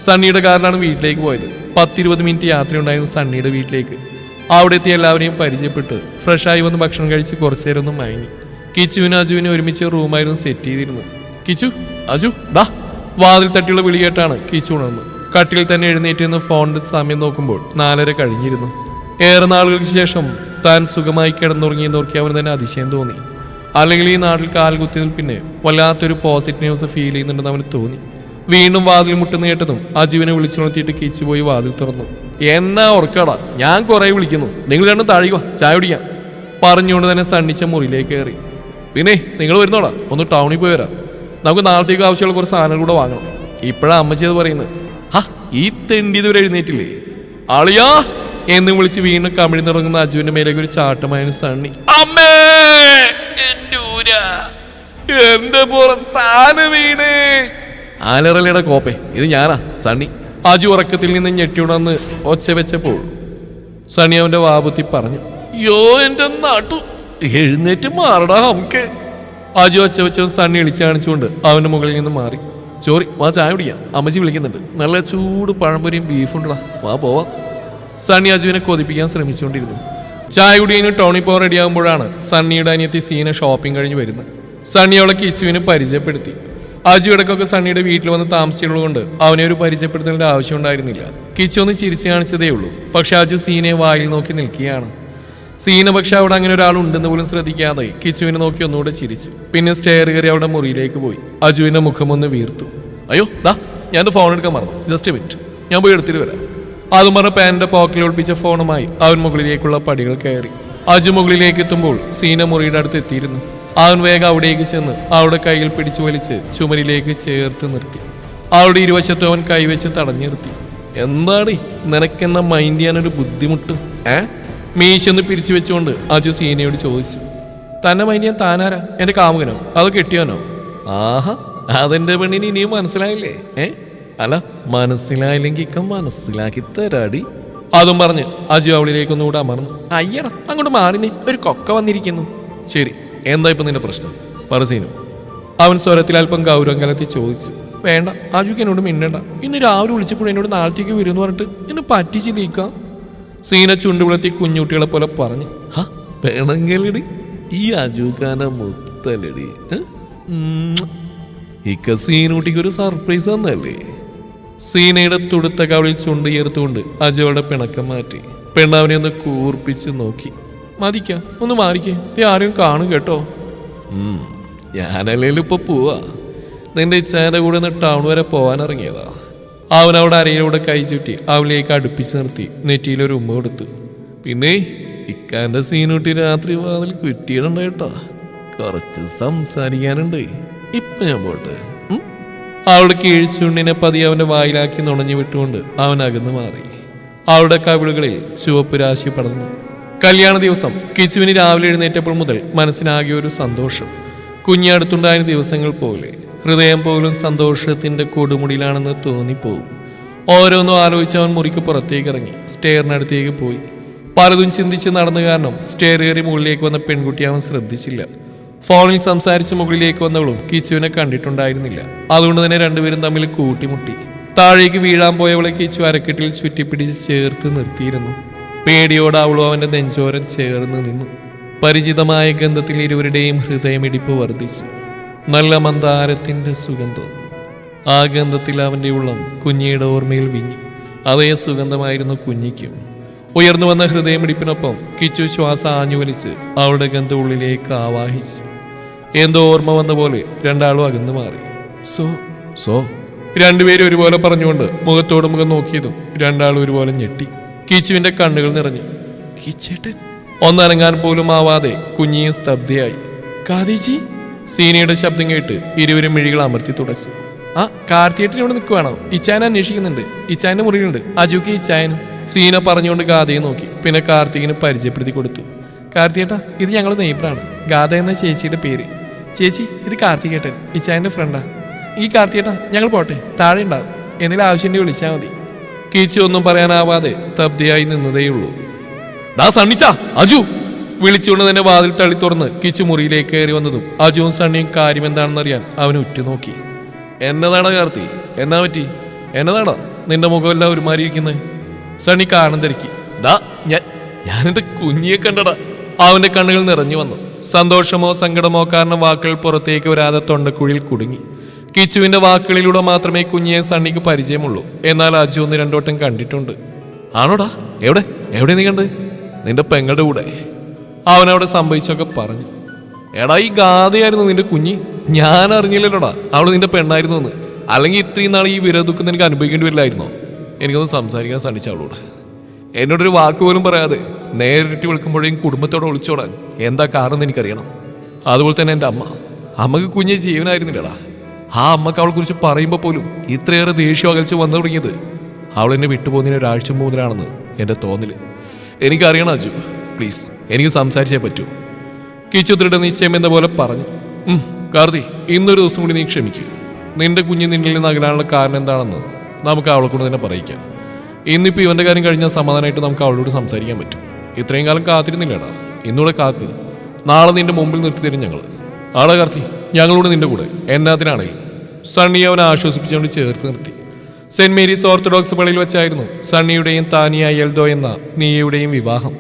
സണ്ണിയുടെ കാറിലാണ് വീട്ടിലേക്ക് പോയത്. 10-20 മിനിറ്റ് യാത്രയുണ്ടായിരുന്നു സണ്ണിയുടെ വീട്ടിലേക്ക്. അവിടെ എത്തി എല്ലാവരെയും പരിചയപ്പെട്ട് ഫ്രഷായി വന്ന് ഭക്ഷണം കഴിച്ച് കുറച്ചു നേരം ഒന്നും മയങ്ങി. കിച്ചുവിനും അജുവിനും ഒരുമിച്ച് റൂമായിരുന്നു സെറ്റ് ചെയ്തിരുന്നത്. കിച്ചു, അജു ഡാ. വാതിൽ തട്ടിയുള്ള വിളി കേട്ടാണ് കിച്ചു ഉണർന്നത്. കട്ടിൽ തന്നെ എഴുന്നേറ്റ് നിന്ന് ഫോണിന്റെ സമയം നോക്കുമ്പോൾ 4:30 കഴിഞ്ഞിരുന്നു. ഏറെ നാളുകൾക്ക് ശേഷം താൻ സുഖമായി കിടന്നുറങ്ങിയെന്നോർക്കി അവന് തന്നെ അതിശയം തോന്നി. അല്ലെങ്കിൽ ഈ നാട്ടിൽ കാൽകുത്തിയതിൽ പിന്നെ വല്ലാത്തൊരു പോസിറ്റീവ്നെസ് ഫീൽ ചെയ്യുന്നുണ്ടെന്ന് അവന് തോന്നി. വീണ്ടും വാതിൽ മുട്ടുന്ന കേട്ടതും അജുവിനെ വിളിച്ചുണർത്തിയിട്ട് കിച്ചു പോയി വാതിൽ തുറന്നു. എന്നാ ഉറക്കാടാ, ഞാൻ കുറെ വിളിക്കുന്നു. നിങ്ങൾ രണ്ടും താഴേക്കോ, ചായ കുടിക്കാം പറഞ്ഞുകൊണ്ട് തന്നെ സണ്ണിച്ച മുറിയിലേക്ക് കയറി. പിന്നെ നിങ്ങൾ വരുന്നോടാ, ഒന്ന് ടൗണിൽ പോയി വരാം. നമുക്ക് നാളത്തേക്ക് ആവശ്യമുള്ള കുറച്ച് സാധനങ്ങൾ കൂടെ വാങ്ങണം. ഇപ്പോഴാണ് അമ്മച്ചത് പറയുന്നത്. ഹാ, ഈ തെണ്ടിയതുവരെ എഴുന്നേറ്റില്ലേ ആളിയാ എന്ന് വിളിച്ച് വീണ്ടും കമിഴി നിറങ്ങുന്ന അജുവിന്റെ മേലേക്ക് ഒരു ചാട്ടമായിരുന്നു സണ്ണി. അമ്മേ, എന്റെ പുറത്താന വീണേ. ആലറലയുടെ കോപ്പേ, ഇത് ഞാനാ സണ്ണി. അജു ഉറക്കത്തിൽ നിന്ന് ഞെട്ടിയുടന്ന് ഒച്ച വെച്ചപ്പോൾ സണ്ണി അവന്റെ വാപുത്തി പറഞ്ഞു. യോ എന്റെ നാട്ടു, എഴുന്നേറ്റ് മാറടാ നമുക്ക്. അജു ഒച്ച വെച്ച സണ്ണി എളിച്ചു കാണിച്ചുകൊണ്ട് അവന്റെ മുകളിൽ നിന്ന് മാറി. ചോറി, വാ ചായ കുടിക്കാം, അമ്മച്ചി വിളിക്കുന്നുണ്ട്. നല്ല ചൂട് പഴംപൊരിയും ബീഫുണ്ടടാ, വാ പോവാ. സണ്ണി അജുവിനെ കൊതിപ്പിക്കാൻ ശ്രമിച്ചുകൊണ്ടിരുന്നു. ചായ കുടിയതിന് ടൗണിൽ പോകാൻ റെഡിയാകുമ്പോഴാണ് സണ്ണിയുടെ അനിയത്തി സീന ഷോപ്പിംഗ് കഴിഞ്ഞ് വരുന്നത്. സണ്ണി അവളെ കിച്ചുവിനെ പരിചയപ്പെടുത്തി. അജു ഇടക്കൊക്കെ സണ്ണിയുടെ വീട്ടിൽ വന്ന് താമസിച്ചുള്ളതുകൊണ്ട് അവനെ ഒരു പരിചയപ്പെടുത്തേണ്ട ആവശ്യം ഉണ്ടായിരുന്നില്ല. കിച്ചു ഒന്ന് ചിരിച്ചു കാണിച്ചതേ ഉള്ളൂ. പക്ഷെ അജു സീനയെ വായിൽ നോക്കി നിൽക്കുകയാണ്. സീന പക്ഷെ അവിടെ അങ്ങനെ ഒരാളുണ്ടെന്ന് പോലും ശ്രദ്ധിക്കാതെ കിച്ചുവിനെ നോക്കി ഒന്നുകൂടെ ചിരിച്ചു. പിന്നെ സ്റ്റെയർ കയറി അവിടെ മുറിയിലേക്ക് പോയി. അജുവിന്റെ മുഖം ഒന്ന് വീർത്തു. അയ്യോ ദാ, ഞാൻ ഫോൺ എടുക്കാൻ മറന്നു, ജസ്റ്റ് എ മിനിറ്റ്, ഞാൻ പോയി എടുത്തിട്ട് വരാം. അതും പറഞ്ഞ പാനിന്റെ പോക്കറ്റിൽ ഒളിപ്പിച്ച ഫോണുമായി അവൻ മുകളിലേക്കുള്ള പടികൾ കയറി. അജു മുകളിലേക്ക് എത്തുമ്പോൾ സീന മുറിയുടെ അടുത്ത് എത്തിയിരുന്നു. അവൻ വേഗം അവിടേക്ക് ചെന്ന് അവളുടെ കൈകൾ പിടിച്ചു വലിച്ച് ചുമരിലേക്ക് ചേർത്ത് നിർത്തി. അവളുടെ ഇരുവശത്തും അവൻ കൈവച്ച് തടഞ്ഞു നിർത്തി. എന്താണ് നിനക്കെന്നാ മൈൻഡ് ചെയ്യാനൊരു ബുദ്ധിമുട്ട്? മീശൊന്ന് പിരിച്ചു വെച്ചുകൊണ്ട് അജു സീനയോട് ചോദിച്ചു. തന്നെ മൈൻഡ് ചെയ്യാൻ താനാരാ? എന്റെ കാമുകനോ അതോ കെട്ടിയാനോ? ആഹാ, അതെന്റെ പെണ്ണിന് ഇനിയും മനസ്സിലായില്ലേ? അല്ല, മനസ്സിലായില്ലെങ്കിൽ ഇക്ക മനസ്സിലാക്കി തരാടി. അതും പറഞ്ഞ് അജു അവളിലേക്കൊന്നുകൂടെ അമർന്നു. അയ്യടാ, അങ്ങോട്ട് മാറിനേ, ഒരു കൊക്ക വന്നിരിക്കുന്നു. ശരി, എന്താ ഇപ്പൊ നിന്റെ പ്രശ്നം? പറസീനു അവൻ സ്വരത്തിൽ അല്പം ഗൗരവം കലർത്തി ചോദിച്ചു. വേണ്ട, അജുക്ക് എന്നോട് മിണ്ടണ്ട. ഇന്ന് രാവിലെ വിളിച്ചപ്പോൾ എന്നോട് നാളത്തേക്ക് വരുമെന്ന് പറഞ്ഞിട്ട് എന്നെ പറ്റിച്ചിരിക്കാം. സീന ചുണ്ടുകുളത്തി കുഞ്ഞുകുട്ടികളെ പോലെ പറഞ്ഞു. ഹാ, പെണങ്കലടി, ഈ അജുക്കാന്റെ മുത്തലടി. ഇക്ക സീനൂട്ടിക്ക് ഒരു സർപ്രൈസ് തന്നല്ലേ? സീനയുടെ തുടുത്ത കവളിൽ ചുണ്ട് ചേർത്തുകൊണ്ട് അജുവയുടെ പിണക്കം മാറ്റി. പെണ്ണവനെ ഒന്ന് കൂർപ്പിച്ച് നോക്കി. മതിക്ക, ഒന്ന് മാറിക്കേ, ആരും കാണും കേട്ടോ. ഞാനല്ലേലും ഇപ്പൊ പോവാ. നിന്റെ ഇച്ഛാന്റെ കൂടെ ഒന്ന് ടൗൺ വരെ പോവാൻ ഇറങ്ങിയതാ. അവൻ അവിടെ അരയിലൂടെ കൈ ചുറ്റി അവളിലേക്ക് അടുപ്പിച്ച് നിർത്തി നെറ്റിയിലൊരു ഉമ്മ കൊടുത്തു. പിന്നെ ഇക്കാന്റെ സീനൂട്ടി രാത്രി വാതിൽ കുറ്റിയിടണ്ട കേട്ടോ, കുറച്ച് സംസാരിക്കാനുണ്ട്. ഇപ്പൊ ഞാൻ പോട്ടെ. അവളുടെ കീഴ്ചുണ്ടിനെ പതിയെ അവന്റെ വായിലാക്കി നുണഞ്ഞു വിട്ടുകൊണ്ട് അവൻ അകന്നു മാറി. അവളുടെ കവിളുകളിൽ ചുവപ്പ് രാശി പടർന്നു. കല്യാണ ദിവസം കിച്ചുവിന് രാവിലെ എഴുന്നേറ്റപ്പോൾ മുതൽ മനസ്സിനാകെ ഒരു സന്തോഷം. കുഞ്ഞടുത്തുണ്ടായിരുന്ന ദിവസങ്ങൾ പോലെ ഹൃദയം പോലും സന്തോഷത്തിന്റെ കൊടുമുടിയിലാണെന്ന് തോന്നിപ്പോവും. ഓരോന്നും ആലോചിച്ച് അവൻ മുറിക്ക് പുറത്തേക്ക് ഇറങ്ങി സ്റ്റെയറിനടുത്തേക്ക് പോയി. പലതും ചിന്തിച്ച് നടന്നു കാരണം സ്റ്റെയർ കയറി മുകളിലേക്ക് വന്ന പെൺകുട്ടി അവൻ ശ്രദ്ധിച്ചില്ല. ഫോണിൽ സംസാരിച്ച് മുകളിലേക്ക് വന്നവളും കിച്ചുവിനെ കണ്ടിട്ടുണ്ടായിരുന്നില്ല. അതുകൊണ്ട് തന്നെ രണ്ടുപേരും തമ്മിൽ കൂട്ടിമുട്ടി. താഴേക്ക് വീഴാൻ പോയവളെ കിച്ചു അരക്കെട്ടിൽ ചുറ്റിപ്പിടിച്ച് ചേർത്ത് നിർത്തിയിരുന്നു. പേടിയോടെ അവളും അവന്റെ നെഞ്ചോരം ചേർന്ന് നിന്നു. പരിചിതമായ ഗന്ധത്തിൽ ഇരുവരുടെയും ഹൃദയമിടിപ്പ് വർദ്ധിച്ചു. നല്ല മന്ദാരത്തിന്റെ സുഗന്ധം. ആ ഗന്ധത്തിൽ അവന്റെ ഉള്ളം കുഞ്ഞിയുടെ ഓർമ്മയിൽ വിങ്ങി. അതേ സുഗന്ധമായിരുന്നു കുഞ്ഞിക്കും. ഉയർന്നു വന്ന ഹൃദയമിടിപ്പിനൊപ്പം കിച്ചു ശ്വാസം ആഞ്ഞുവലിച്ച് അവളുടെ ഗന്ധം ഉള്ളിലേക്ക് ആവാഹിച്ചു. എന്തോ ഓർമ്മ വന്ന പോലെ രണ്ടാളും അകന്നു മാറി. സോ രണ്ടുപേരും ഒരുപോലെ പറഞ്ഞുകൊണ്ട് മുഖത്തോട് മുഖം നോക്കിയതും രണ്ടാളും ഒരുപോലെ ഞെട്ടി. കിച്ചുവിന്റെ കണ്ണുകൾ നിറഞ്ഞു. കിച്ചേട്ടൻ ഒന്നനങ്ങാൻ പോലും ആവാതെ കുഞ്ഞിയും സ്തബ്ധയായി. കാതീജി, സീനയുടെ ശബ്ദം കേട്ട് ഇരുവരും മിഴികൾ അമർത്തി തുടച്ചു. ആ കാർത്തിയേട്ടൻ ഇവിടെ നിൽക്കുവാണോ? ഇച്ചായനെ അന്വേഷിക്കുന്നുണ്ട്. ഇച്ചായന്റെ മുറിയിലുണ്ട്. അജുക്ക് ഇച്ചായനും. സീന പറഞ്ഞുകൊണ്ട് ഗാഥയെ നോക്കി. പിന്നെ കാർത്തികിന് പരിചയപ്പെടുത്തി കൊടുത്തു. കാർത്തിയേട്ടാ, ഇത് ഞങ്ങളുടെ നെയ്ബറാണ്. ഗാഥ എന്ന ചേച്ചിയുടെ പേര്. ചേച്ചി, ഇത് കാർത്തികേട്ടൻ, ഇച്ചായന്റെ ഫ്രണ്ടാ. ഈ കാർത്തിയേട്ടാ, ഞങ്ങൾ പോട്ടെ, താഴെ ഉണ്ടാവും. എന്തെങ്കിലും ആവശ്യം വിളിച്ചാൽ മതി. കിച്ചു ഒന്നും പറയാനാവാതെ സ്തബ്ധയായി നിന്നതേയുള്ളൂ. അജു വിളിച്ചുകൊണ്ട് തന്നെ വാതിൽ തള്ളി തുറന്ന് കിച്ചു മുറിയിലേക്ക് കയറി വന്നതും അജുവും സണ്ണിയും കാര്യം എന്താണെന്നറിയാൻ അവൻ ഉറ്റുനോക്കി. എന്നതാടാ കാർത്തി, എന്നാ പറ്റി? എന്നതാടാ നിന്റെ മുഖമെല്ലാം ഒരുമാരിയിരിക്കുന്നത്? സണ്ണി കാരണം തിരക്കി. ഞാനെന്റെ കുഞ്ഞിയെ കണ്ടടാ. അവന്റെ കണ്ണുകൾ നിറഞ്ഞു വന്നു. സന്തോഷമോ സങ്കടമോ കാരണം വാക്കുകൾ പുറത്തേക്ക് വരാതെ തൊണ്ടക്കുഴിയിൽ കുടുങ്ങി. കിച്ചുവിന്റെ വാക്കുകളിലൂടെ മാത്രമേ കുഞ്ഞിയെ സണ്ണിക്ക് പരിചയമുള്ളൂ. എന്നാൽ അജു ഒന്ന് രണ്ടോട്ടം കണ്ടിട്ടുണ്ട്. ആണോടാ? എവിടെ നീ കണ്ട്? നിന്റെ പെങ്ങളുടെ കൂടെ. അവനവിടെ സംഭവിച്ചൊക്കെ പറഞ്ഞു. എടാ, ഈ ഗാഥയായിരുന്നു നിന്റെ കുഞ്ഞി. ഞാൻ അറിഞ്ഞില്ലല്ലോടാ അവള് നിന്റെ പെണ്ണായിരുന്നു എന്ന്. അല്ലെങ്കിൽ ഇത്രയും നാൾ ഈ വിരദുഃഖം നിനക്ക് അനുഭവിക്കേണ്ടി വരില്ലായിരുന്നോ? എനിക്കൊന്ന് സംസാരിക്കാൻ ശ്രമിച്ച അവളോട്. എന്നോടൊരു വാക്ക് പോലും പറയാതെ നേരിട്ട് വിളിക്കുമ്പോഴേക്കും കുടുംബത്തോടെ ഒളിച്ചോടാൻ എന്താ കാരണം എന്ന് എനിക്കറിയണം. അതുപോലെ തന്നെ എൻ്റെ അമ്മക്ക് കുഞ്ഞെ ജീവനായിരുന്നില്ലടാ. ആ അമ്മക്ക് അവളെ കുറിച്ച് പറയുമ്പോൾ പോലും ഇത്രയേറെ ദേഷ്യം അകൽച്ച് വന്നു തുടങ്ങിയത് അവൾ എന്നെ വിട്ടുപോകുന്നതിന് ഒരാഴ്ച മുതലാണെന്ന് എൻ്റെ തോന്നല്. എനിക്കറിയണം അജു, പ്ലീസ് എനിക്ക് സംസാരിച്ചേ പറ്റൂ. കിച്ചു ദൃഢനിശ്ചയം എന്ന പോലെ പറഞ്ഞു. കാർത്തി, ഇന്നൊരു ദിവസം കൂടി നീ ക്ഷമിക്കുക. നിന്റെ കുഞ്ഞ് നിന്നിൽ നിന്ന് അകലാനുള്ള കാരണം എന്താണെന്ന് നമുക്ക് അവളെ കൊണ്ട് തന്നെ പറയിക്കാം. ഇന്നിപ്പോൾ ഇവന്റെ കാര്യം കഴിഞ്ഞാൽ സമാധാനമായിട്ട് നമുക്ക് അവളോട് സംസാരിക്കാൻ പറ്റും. ഇത്രയും കാലം കാത്തിരുന്നില്ലടാ, ഇന്നൂടെ കാക്ക്. നാളെ നിന്റെ മുമ്പിൽ നിർത്തി തരും ഞങ്ങൾ. ആളെ കാർത്തി, ഞങ്ങളോട് നിന്റെ കൂടെ എന്നാത്തിനാണേലും. സണ്ണി അവനെ ആശ്വസിപ്പിച്ചുകൊണ്ട് ചേർത്ത് നിർത്തി. സെന്റ് മേരീസ് ഓർത്തഡോക്സ് പള്ളിയിൽ വെച്ചായിരുന്നു സണ്ണിയുടെയും താനിയ യെൽദോ എന്ന നീയയുടെയും വിവാഹം.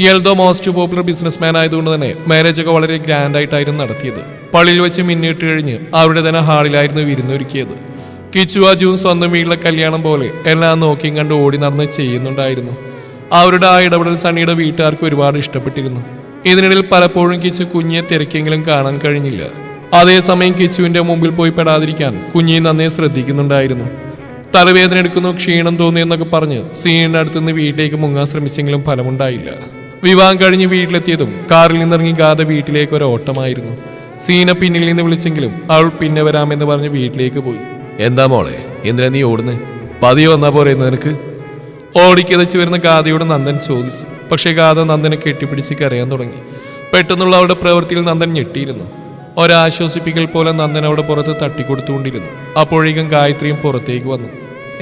യെൽദോ മോസ്റ്റ് പോപ്പുലർ ബിസിനസ്മാൻ ആയതുകൊണ്ട് തന്നെ മാരേജ് ഒക്കെ വളരെ ഗ്രാൻഡ് ആയിട്ടായിരുന്നു നടത്തിയത്. പള്ളിയിൽ വെച്ച് മിന്നിട്ട് കഴിഞ്ഞ് അവരുടെ തന്നെ ഹാളിലായിരുന്നു വിരുന്നൊരുക്കിയത്. കിച്ചു അജുവും സ്വന്തം വീട്ടിലെ കല്യാണം പോലെ എല്ലാം നോക്കിയും കണ്ട് ഓടി നടന്ന് ചെയ്യുന്നുണ്ടായിരുന്നു. അവരുടെ ആ ഇടപെടൽ സണ്ണിയുടെ വീട്ടുകാർക്ക് ഒരുപാട് ഇഷ്ടപ്പെട്ടിരുന്നു. ഇതിനിടയിൽ പലപ്പോഴും കിച്ചു കുഞ്ഞിയെ തിരക്കെങ്കിലും കാണാൻ കഴിഞ്ഞില്ല. അതേസമയം കിച്ചുവിന്റെ മുമ്പിൽ പോയി പെടാതിരിക്കാൻ കുഞ്ഞിയെ നന്നേ ശ്രദ്ധിക്കുന്നുണ്ടായിരുന്നു. തലവേദന എടുക്കുന്നു, ക്ഷീണം തോന്നി എന്നൊക്കെ പറഞ്ഞ് സീനിന്റെ അടുത്തുനിന്ന് വീട്ടിലേക്ക് മുങ്ങാൻ ശ്രമിച്ചെങ്കിലും ഫലമുണ്ടായില്ല. വിവാഹം കഴിഞ്ഞ് വീട്ടിലെത്തിയതും കാറിൽ നിന്നിറങ്ങി ഗാഥ വീട്ടിലേക്ക് ഒരു ഓട്ടമായിരുന്നു. സീന പിന്നിൽ നിന്ന് വിളിച്ചെങ്കിലും അവൾ പിന്നെ വരാമെന്ന് പറഞ്ഞ് വീട്ടിലേക്ക് പോയി. എന്താ മോളെ, എന്തിനാ നീ ഓടുന്നേ? പതിയെ വന്നാ പോരെ നിനക്ക്? ഓടിക്കതച്ച് വരുന്ന ഗാഥയോട് നന്ദൻ ചോദിച്ചു. പക്ഷേ ഗാഥ നന്ദനെ കെട്ടിപ്പിടിച്ച് കരയാൻ തുടങ്ങി. പെട്ടെന്നുള്ള അവളുടെ പ്രവൃത്തിയിൽ നന്ദൻ ഞെട്ടിയിരുന്നു. ഒരാശ്വസിപ്പിക്കൽ പോലെ നന്ദൻ അവിടെ പുറത്ത് തട്ടിക്കൊടുത്തുകൊണ്ടിരുന്നു. അപ്പോഴേക്കും ഗായത്രിയും പുറത്തേക്ക് വന്നു.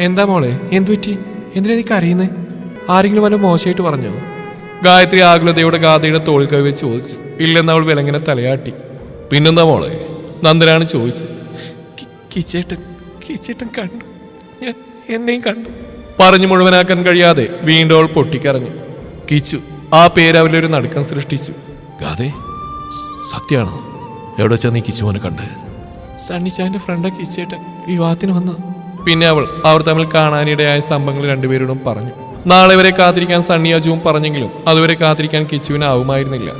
എന്താ മോളെ, എന്തു പറ്റി? എന്തിനാ നീ കരയുന്നേ? ആരെങ്കിലും വല്ല മോശമായിട്ട് പറഞ്ഞോ? ഗായത്രി ആകുലതയോടെ ഗാഥയുടെ തോളിൽ കൈവച്ച് ചോദിച്ചു. ഇല്ലെന്ന് അവൾ വിലങ്ങനെ തലയാട്ടി. പിന്നെന്താ മോളെ? നന്ദനാണ് ചോദിച്ചു. കിച്ചേട്ടൻ കണ്ടു, ഞാൻ എന്നെയും കണ്ടു. പറഞ്ഞു മുഴുവനാക്കാൻ കഴിയാതെ വീണ്ടും അവൾ പൊട്ടിക്കരഞ്ഞു. കിച്ചു ആ പേര് അവരിലൊരു നടുക്കം സൃഷ്ടിച്ചു. ഗാഥേ, സത്യമാണോ? എവിടെ വെച്ചാ നീ കിച്ചുവിനെ കണ്ട്? സണ്ണിച്ചാന്റെ ഫ്രണ്ടാ കിച്ചേട്ടൻ, വിവാഹത്തിന് വന്ന. പിന്നെ അവർ തമ്മിൽ കാണാനിടയായ സംഭവങ്ങൾ രണ്ടുപേരോടും പറഞ്ഞു. നാളെ വരെ കാത്തിരിക്കാൻ സണ്ണി അജുവും പറഞ്ഞെങ്കിലും അതുവരെ കാത്തിരിക്കാൻ കിച്ചുവിന് ആവുമായിരുന്നില്ല.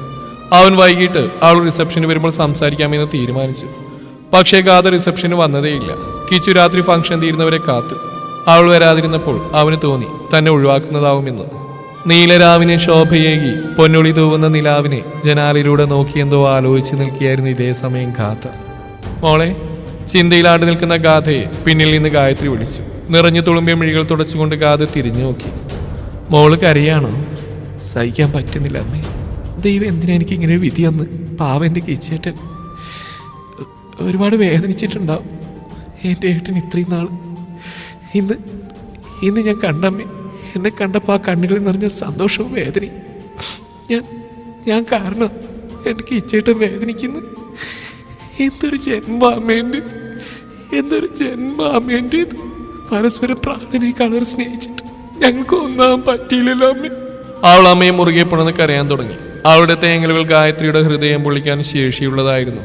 അവൻ വൈകിട്ട് അവൾ റിസപ്ഷന് വരുമ്പോൾ സംസാരിക്കാമെന്ന് തീരുമാനിച്ചു. പക്ഷേ ഗാഥ റിസപ്ഷന് വന്നതേയില്ല. കിച്ചു രാത്രി ഫംഗ്ഷൻ തീരുന്നവരെ കാത്തു. അവൾ വരാതിരുന്നപ്പോൾ അവന് തോന്നി തന്നെ ഒഴിവാക്കുന്നതാവുമെന്ന്. നീലരാവിനെ ശോഭയേകി പൊന്നൊളി തൂവുന്ന നിലാവിനെ ജനാലിലൂടെ നോക്കിയെന്തോ ആലോചിച്ച് നിൽക്കുകയായിരുന്നു ഇതേ സമയം ഗാഥ. മോളെ, ചിന്തയിലാണ്ട് നിൽക്കുന്ന ഗാഥയെ പിന്നിൽ നിന്ന് ഗായത്രി വിളിച്ചു. നിറഞ്ഞു തുളുമ്പിയ മിഴികൾ തുടച്ചുകൊണ്ട് ഗാഥ തിരിഞ്ഞു നോക്കി. മോള് കരയാണോ? സഹിക്കാൻ പറ്റുന്നില്ല അമ്മേ. ദൈവം എന്തിനാ എനിക്ക് ഇങ്ങനെ വിധിയെന്ന്. പാവന്റെ കിച്ചേട്ടൻ ഒരുപാട് വേദനിച്ചിട്ടുണ്ടാവും. എൻ്റെ ഏട്ടൻ ഇത്രയും നാൾ. ഇന്ന് ഞാൻ കണ്ടമ്മേ. എന്നെ കണ്ടപ്പോൾ ആ കണ്ണുകളിൽ നിറഞ്ഞ സന്തോഷവും വേദനയും. ഞാൻ കാരണം എനിക്ക് ഇച്ചേട്ടൻ വേദനിക്കുന്നു. എന്തൊരു ജന്മാമേണ്ടത്, എന്തൊരു ജന്മാമേണ്ടത്. പരസ്പരം പ്രാർത്ഥനയെ കളർ സ്നേഹിച്ചിട്ട് ഞങ്ങൾക്ക് ഒന്നാം പറ്റിയില്ലല്ലോ അമ്മ. അവൾ അമ്മയെ മുറുകെ പുണർന്ന് കരയാൻ തുടങ്ങി. അവളുടെ തേങ്ങലുകൾ ഗായത്രിയുടെ ഹൃദയം പൊള്ളിക്കാൻ ശേഷിയുള്ളതായിരുന്നു.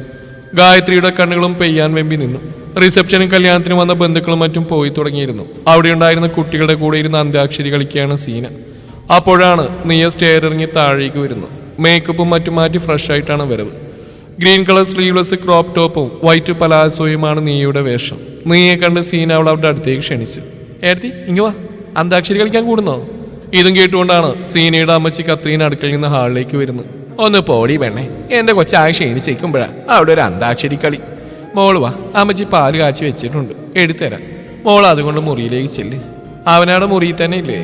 ഗായത്രിയുടെ കണ്ണുകളും പെയ്യാൻ വെമ്പി നിന്നു. റിസപ്ഷനും കല്യാണത്തിനും വന്ന ബന്ധുക്കളും മറ്റും പോയി തുടങ്ങിയിരുന്നു. അവിടെ ഉണ്ടായിരുന്ന കുട്ടികളുടെ കൂടെ ഇരുന്ന് അന്താക്ഷരി കളിക്കുകയാണ് സീന. അപ്പോഴാണ് നീയ സ്റ്റെയർ ഇറങ്ങി താഴേക്ക് വരുന്നത്. മേക്കപ്പും മറ്റും മാറ്റി ഫ്രഷ് ആയിട്ടാണ് വരവ്. ഗ്രീൻ കളർ സ്ലീവ്ലെസ് ക്രോപ്പ് ടോപ്പും വൈറ്റ് പലാസോയുമാണ് നീയുടെ വേഷം. നീയെ കണ്ട് സീന അവൾ അവരുടെ അടുത്തേക്ക് ക്ഷണിച്ചു. ഏർത്തി ഇങ്ങ് വാ, അന്താക്ഷരി കളിക്കാൻ കൂടുന്നോ? ഇതും കേട്ടുകൊണ്ടാണ് സീനയുടെ അമ്മച്ചി കത്രീന അടുക്കളയിൽ നിന്ന് ഹാളിലേക്ക് വരുന്നത്. ഒന്ന് പോടി പെണ്ണെ, എന്റെ കൊച്ചായ ക്ഷീണിച്ചേക്കുമ്പോഴാ അവിടെ ഒരു അന്താക്ഷരി കളി. മോള് വാ, അമ്മച്ചി പാല് കാച്ചി വെച്ചിട്ടുണ്ട്, എടുത്തരാം. മോൾ അതുകൊണ്ട് മുറിയിലേക്ക് ചെല്ല്. അവനവിടെ മുറിയിൽ തന്നെ ഇല്ലേ?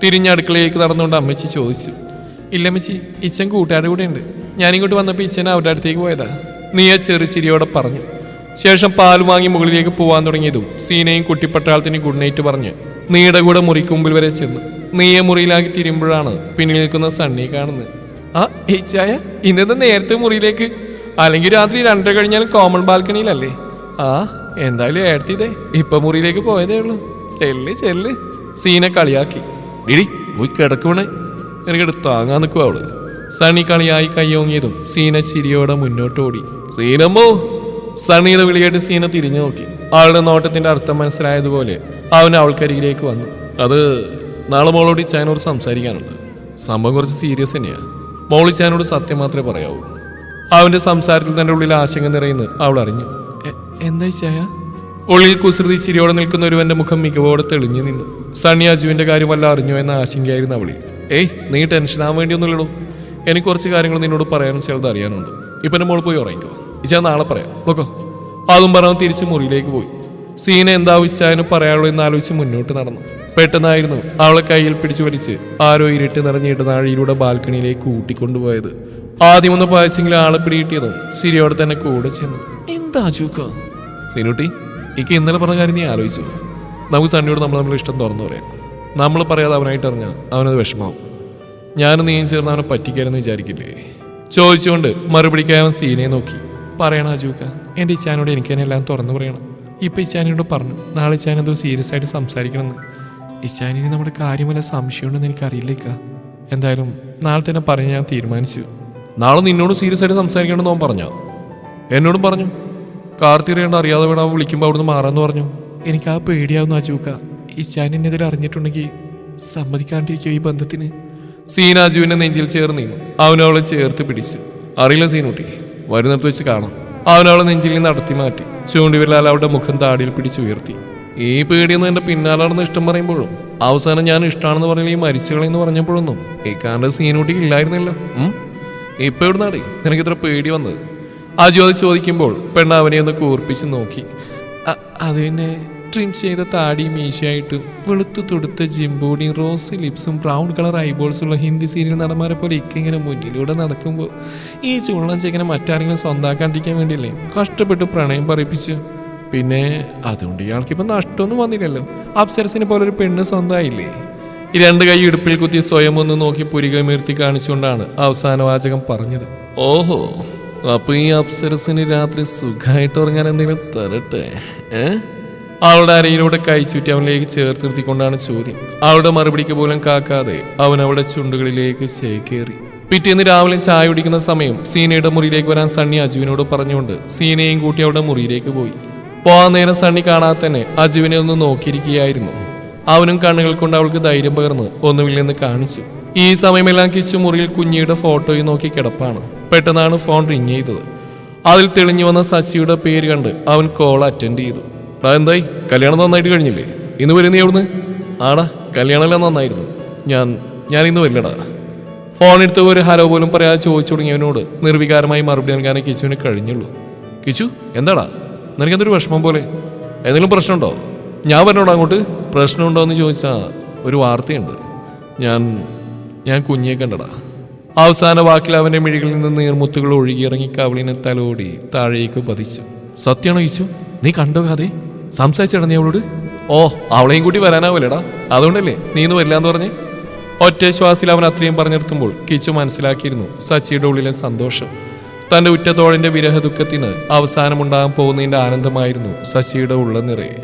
തിരിഞ്ഞ അടുക്കളയിലേക്ക് നടന്നുകൊണ്ട് അമ്മച്ചി ചോദിച്ചു. ഇല്ലമ്മച്ചി, ഇച്ചൻ കൂട്ടുകാരുടെ കൂടെ ഉണ്ട്. ഞാനിങ്ങോട്ട് വന്നപ്പോൾ ഇച്ചൻ അവരുടെ അടുത്തേക്ക് പോയതാ. നീയ ചെറു ചിരിയോടെ പറഞ്ഞു. ശേഷം പാൽ വാങ്ങി മുകളിലേക്ക് പോവാൻ തുടങ്ങിയതും സീനയും കുട്ടിപ്പട്ടാളത്തിന് ഗുഡ് നൈറ്റ് പറഞ്ഞ് നീയുടെ കൂടെ മുറിക്ക് മുമ്പിൽ വരെ ചെന്നു. നീയെ മുറിയിലാക്കി തിരുമ്പോഴാണ് പിന്നിൽ നിൽക്കുന്ന സണ്ണിയെ കാണുന്നത്. ആ ഇച്ചായ, ഇന്നത്തെ നേരത്തെ മുറിയിലേക്ക്, അല്ലെങ്കിൽ രാത്രി 2:30 കഴിഞ്ഞാൽ കോമൺ ബാൽക്കണിയിലല്ലേ? ആ എന്തായാലും ഏർത്തിതേ ഇപ്പൊ മുറിയിലേക്ക് പോയതേ ഉള്ളൂ. ചെല്ല് ചെല്ല്. സീന കളിയാക്കി. ഇടി പോയി കിടക്കുവണേ, എനിക്കെടുത്ത് താങ്ങാൻ നിൽക്കുക അവള്. സണ്ണി കളിയായി കയ്യോങ്ങിയതും സീന ചിരിയോടെ മുന്നോട്ടോടി. സീനമ്മോ! സണ്ണിയുടെ വിളിയായിട്ട് സീന തിരിഞ്ഞു നോക്കി. ആളുടെ നോട്ടത്തിന്റെ അർത്ഥം മനസ്സിലായതുപോലെ അവൻ അവൾക്കരികിലേക്ക് വന്നു. അത് നാളെ മോളോട് ഇച്ചായനോട് സംസാരിക്കാനുണ്ട്. സംഭവം കുറച്ച് സീരിയസ് തന്നെയാ. മോൾ ഇച്ചായനോട് സത്യം മാത്രമേ പറയാവൂ. അവന്റെ സംസാരത്തിൽ തന്റെ ഉള്ളിൽ ആശങ്ക നിറയുന്നു അവൾ അറിഞ്ഞു. എന്താ ഇച്ചായ? ഉള്ളിൽ കുസൃതി ചിരിയോടെ നിൽക്കുന്ന ഒരുവന്റെ മുഖം മികവോടെ തെളിഞ്ഞു നിന്നു. സണ്ണി അജുവിന്റെ കാര്യം വല്ല അറിഞ്ഞോ എന്ന ആശങ്കയായിരുന്നു അവളിൽ. ഏയ് നീ ടെൻഷനാൻ വേണ്ടിയൊന്നുമില്ലടോ. എനിക്ക് കുറച്ച് കാര്യങ്ങൾ നിന്നോട് പറയാനും ചിലത് അറിയാനുണ്ട്. ഇപ്പൊ എന്റെ മോൾ പോയി ഉറങ്ങിക്കോ. ഇച്ചാ നാളെ പറയാം, നോക്കോ. അതും പറഞ്ഞ് തിരിച്ച് മുറിയിലേക്ക് പോയി. സീന എന്താ ഇച്ചായനും പറയാനുള്ളൂ എന്നാലോചിച്ച് മുന്നോട്ട് നടന്നു. പെട്ടെന്നായിരുന്നു അവളെ കയ്യിൽ പിടിച്ചു വലിച്ച് ആരോ ഇരുട്ട് നിറഞ്ഞിട്ട് നാഴിയിലൂടെ ബാൽക്കണിയിലേക്ക് കൂട്ടിക്കൊണ്ടുപോയത്. ആദ്യം ഒന്ന് പായസെങ്കിലും ആളെ പിടികിട്ടിയതും സിരിയോടെ തന്നെ കൂടെ ചെന്നു. എന്താ ചൂക്ക സീനുട്ടി, എനിക്ക് ഇന്നലെ പറഞ്ഞ കാര്യം നീ ആലോചിച്ചു. നമുക്ക് സണ്ണിയോട് നമ്മൾ ഇഷ്ടം തുറന്നു പറയാം. നമ്മൾ പറയാതെ അവനായിട്ട് അറിഞ്ഞാൽ അവനത് വിഷമാവും. ഞാനും നീയും ചേർന്ന് അവനെ പറ്റിക്കാരെന്ന് വിചാരിക്കില്ലേ? ചോദിച്ചുകൊണ്ട് മറുപടിക്കായി അവൻ സീനയെ നോക്കി. പറയണ അജൂക്ക, എൻ്റെ ഇച്ചാനോട് എനിക്ക് തന്നെ എല്ലാം തുറന്നു പറയണം. ഇപ്പം ഇച്ചാനോട് പറഞ്ഞു നാളെ ഇച്ചാൻ എന്തോ സീരിയസ് ആയിട്ട് സംസാരിക്കണമെന്ന്. ഇച്ചാനിന് നമ്മുടെ കാര്യം വല്ല സംശയമുണ്ടെന്ന് എനിക്കറിയില്ലേക്ക. എന്തായാലും നാളെ തന്നെ പറഞ്ഞ് ഞാൻ തീരുമാനിച്ചു. നാളെ നിന്നോട് സീരിയസ് ആയിട്ട് സംസാരിക്കണമെന്ന് അവൻ പറഞ്ഞോ? എന്നോടും പറഞ്ഞു. കാർത്തിറിയേണ്ട അറിയാതെ വേണം അവൻ വിളിക്കുമ്പോൾ അവിടുന്ന് മാറാന്ന് പറഞ്ഞു. എനിക്ക് ആ പേടിയാവുന്നു അജൂക്ക. ഇച്ചാൻ എന്നെതിൽ അറിഞ്ഞിട്ടുണ്ടെങ്കിൽ സമ്മതിക്കാണ്ടിരിക്കുമോ ഈ ബന്ധത്തിന്? സീന അജുവിന്റെ നെഞ്ചിൽ ചേർന്ന് അവനവളെ ചേർത്ത് പിടിച്ചു. അറിയില്ല സീനൂട്ടി, വരുന്നിടത്ത് വെച്ച് കാണാം. അവനവളെ നെഞ്ചിൽ നിന്ന് നടത്തി മാറ്റി ചൂണ്ടിവിരലാൽ അവളുടെ മുഖം താടിയിൽ പിടിച്ചുയർത്തി. ഈ പേടിയൊന്നും എന്റെ പിന്നാലാണെന്ന് ഇഷ്ടം പറയുമ്പോഴും അവസാനം ഞാൻ ഇഷ്ടമാണെന്ന് പറഞ്ഞാൽ ഈ മരിച്ചുകളെന്ന് പറഞ്ഞപ്പോഴൊന്നും ഈ കാരണം സീനൂട്ടി ഇല്ലായിരുന്നല്ലോ. ഇപ്പൊ എവിടുന്നാടേ നിനക്ക് ഇത്ര പേടി വന്നത്? അജു അത് ചോദിക്കുമ്പോൾ പെണ്ണ അവനെ ഒന്ന് കൂർപ്പിച്ച് നോക്കി. അത് പിന്നെ ട്രിം ചെയ്ത താടിയും മീശയായിട്ട് വെളുത്തു തൊടുത്ത ജിംബോഡിയും റോസ് ലിപ്സും ബ്രൗൺ കളർ ഐബോൾസുള്ള ഹിന്ദി സീരിയൽ നടന്മാരെ പോലെ ഇങ്ങനെ മുന്നിലൂടെ നടക്കുമ്പോൾ ഈ ചുള്ളം ചെക്കനെ മറ്റാരെങ്കിലും സ്വന്താക്കാണ്ടിരിക്കാൻ വേണ്ടിയല്ലേ കഷ്ടപ്പെട്ട് പ്രണയം പറയിപ്പിച്ചു. പിന്നെ അതുകൊണ്ട് ഇയാൾക്കിപ്പോൾ നഷ്ടമൊന്നും വന്നില്ലല്ലോ. അപ്സരസിനെ പോലെ ഒരു പെണ്ണ് സ്വന്തമായില്ലേ? ഈ 2 കൈ ഇടുപ്പിൽ കുത്തി സ്വയം ഒന്ന് നോക്കി പുരികമീർത്തി കാണിച്ചുകൊണ്ടാണ് അവസാന വാചകം പറഞ്ഞത്. ഓഹോ, അപ്പൊ ഈ അപ്സരസിന് രാത്രി സുഖമായിട്ട് ഉറങ്ങാൻ എന്തെങ്കിലും തരട്ടെ? അവളുടെ അരയിലൂടെ കൈ ചുറ്റി അവനിലേക്ക് ചേർത്ത് നിർത്തിക്കൊണ്ടാണ് ചോദ്യം. അവളുടെ മറുപടിക്ക് പോലും കാക്കാതെ അവൻ അവളുടെ ചുണ്ടുകളിലേക്ക് ചേക്കേറി. പിറ്റേന്ന് രാവിലെ ചായ കുടിക്കുന്ന സമയം സീനയുടെ മുറിയിലേക്ക് വരാൻ സണ്ണി അജുവിനോട് പറഞ്ഞുകൊണ്ട് സീനയും കൂട്ടി അവളുടെ മുറിയിലേക്ക് പോയി. പോകാൻ നേരം സണ്ണി കാണാതെ തന്നെ അജുവിനെ ഒന്ന് നോക്കിയിരിക്കുകയായിരുന്നു. അവനും കണ്ണുകൾ കൊണ്ട് അവൾക്ക് ധൈര്യം പകർന്ന് ഒന്നുമില്ലെന്ന് കാണിച്ചു. ഈ സമയമെല്ലാം കിച്ചു മുറിയിൽ കുഞ്ഞിയുടെ ഫോട്ടോയും നോക്കി കിടപ്പാണ്. പെട്ടെന്നാണ് ഫോൺ റിങ് ചെയ്തത്. അതിൽ തെളിഞ്ഞു വന്ന സച്ചിയുടെ പേര് കണ്ട് അവൻ കോൾ അറ്റൻഡ് ചെയ്തു. എന്തായി, കല്യാണം നന്നായിട്ട് കഴിഞ്ഞില്ലേ? ഇന്ന് വരുന്നേ അവിടുന്ന്? ആടാ, കല്യാണമെല്ലാം നന്നായിരുന്നു. ഞാൻ ഇന്ന് വരില്ലടാ. ഫോൺ എടുത്ത് ഒരു ഹലോ പോലും പറയാതെ ചോദിച്ചു തുടങ്ങിയവനോട് നിർവികാരമായി മറുപടി നൽകാനേ കിച്ചുവിന് കഴിഞ്ഞുള്ളൂ. കിച്ചു, എന്താടാ നിനക്കെന്തൊരു വിഷമം പോലെ? എന്തെങ്കിലും പ്രശ്നമുണ്ടോ? ഞാൻ പറഞ്ഞോടാ അങ്ങോട്ട്. പ്രശ്നമുണ്ടോ എന്ന് ചോദിച്ചാൽ ഒരു വാർത്തയുണ്ട്. ഞാൻ കുഞ്ഞിയെ കണ്ടടാ. അവസാന വാക്കിൽ അവന്റെ മിഴികളിൽ നിന്ന് നീർമുത്തുകൾ ഒഴുകിയിറങ്ങി കവിളിനെ തലോടി താഴേക്ക് പതിച്ചു. സത്യമാണോ ഈശു? നീ കണ്ടോ കാതെ? സംസാരിച്ചിട നീ അവളോട്? ഓ, അവളെയും കൂട്ടി വരാനാവില്ലടാ, അതുകൊണ്ടല്ലേ നീ ഇന്ന് വരില്ലാന്ന് പറഞ്ഞേ. ഒറ്റ ശ്വാസത്തിൽ അവൻ അത്രയും പറഞ്ഞെടുത്തുമ്പോൾ കിച്ചു മനസ്സിലാക്കിയിരുന്നു സച്ചിയുടെ ഉള്ളിലെ സന്തോഷം. തന്റെ ഉറ്റത്തോളിന്റെ വിരഹ ദുഃഖത്തിന് അവസാനമുണ്ടാകാൻ പോകുന്നതിന്റെ ആനന്ദമായിരുന്നു ശശിയുടെ ഉള്ള നിറയെ.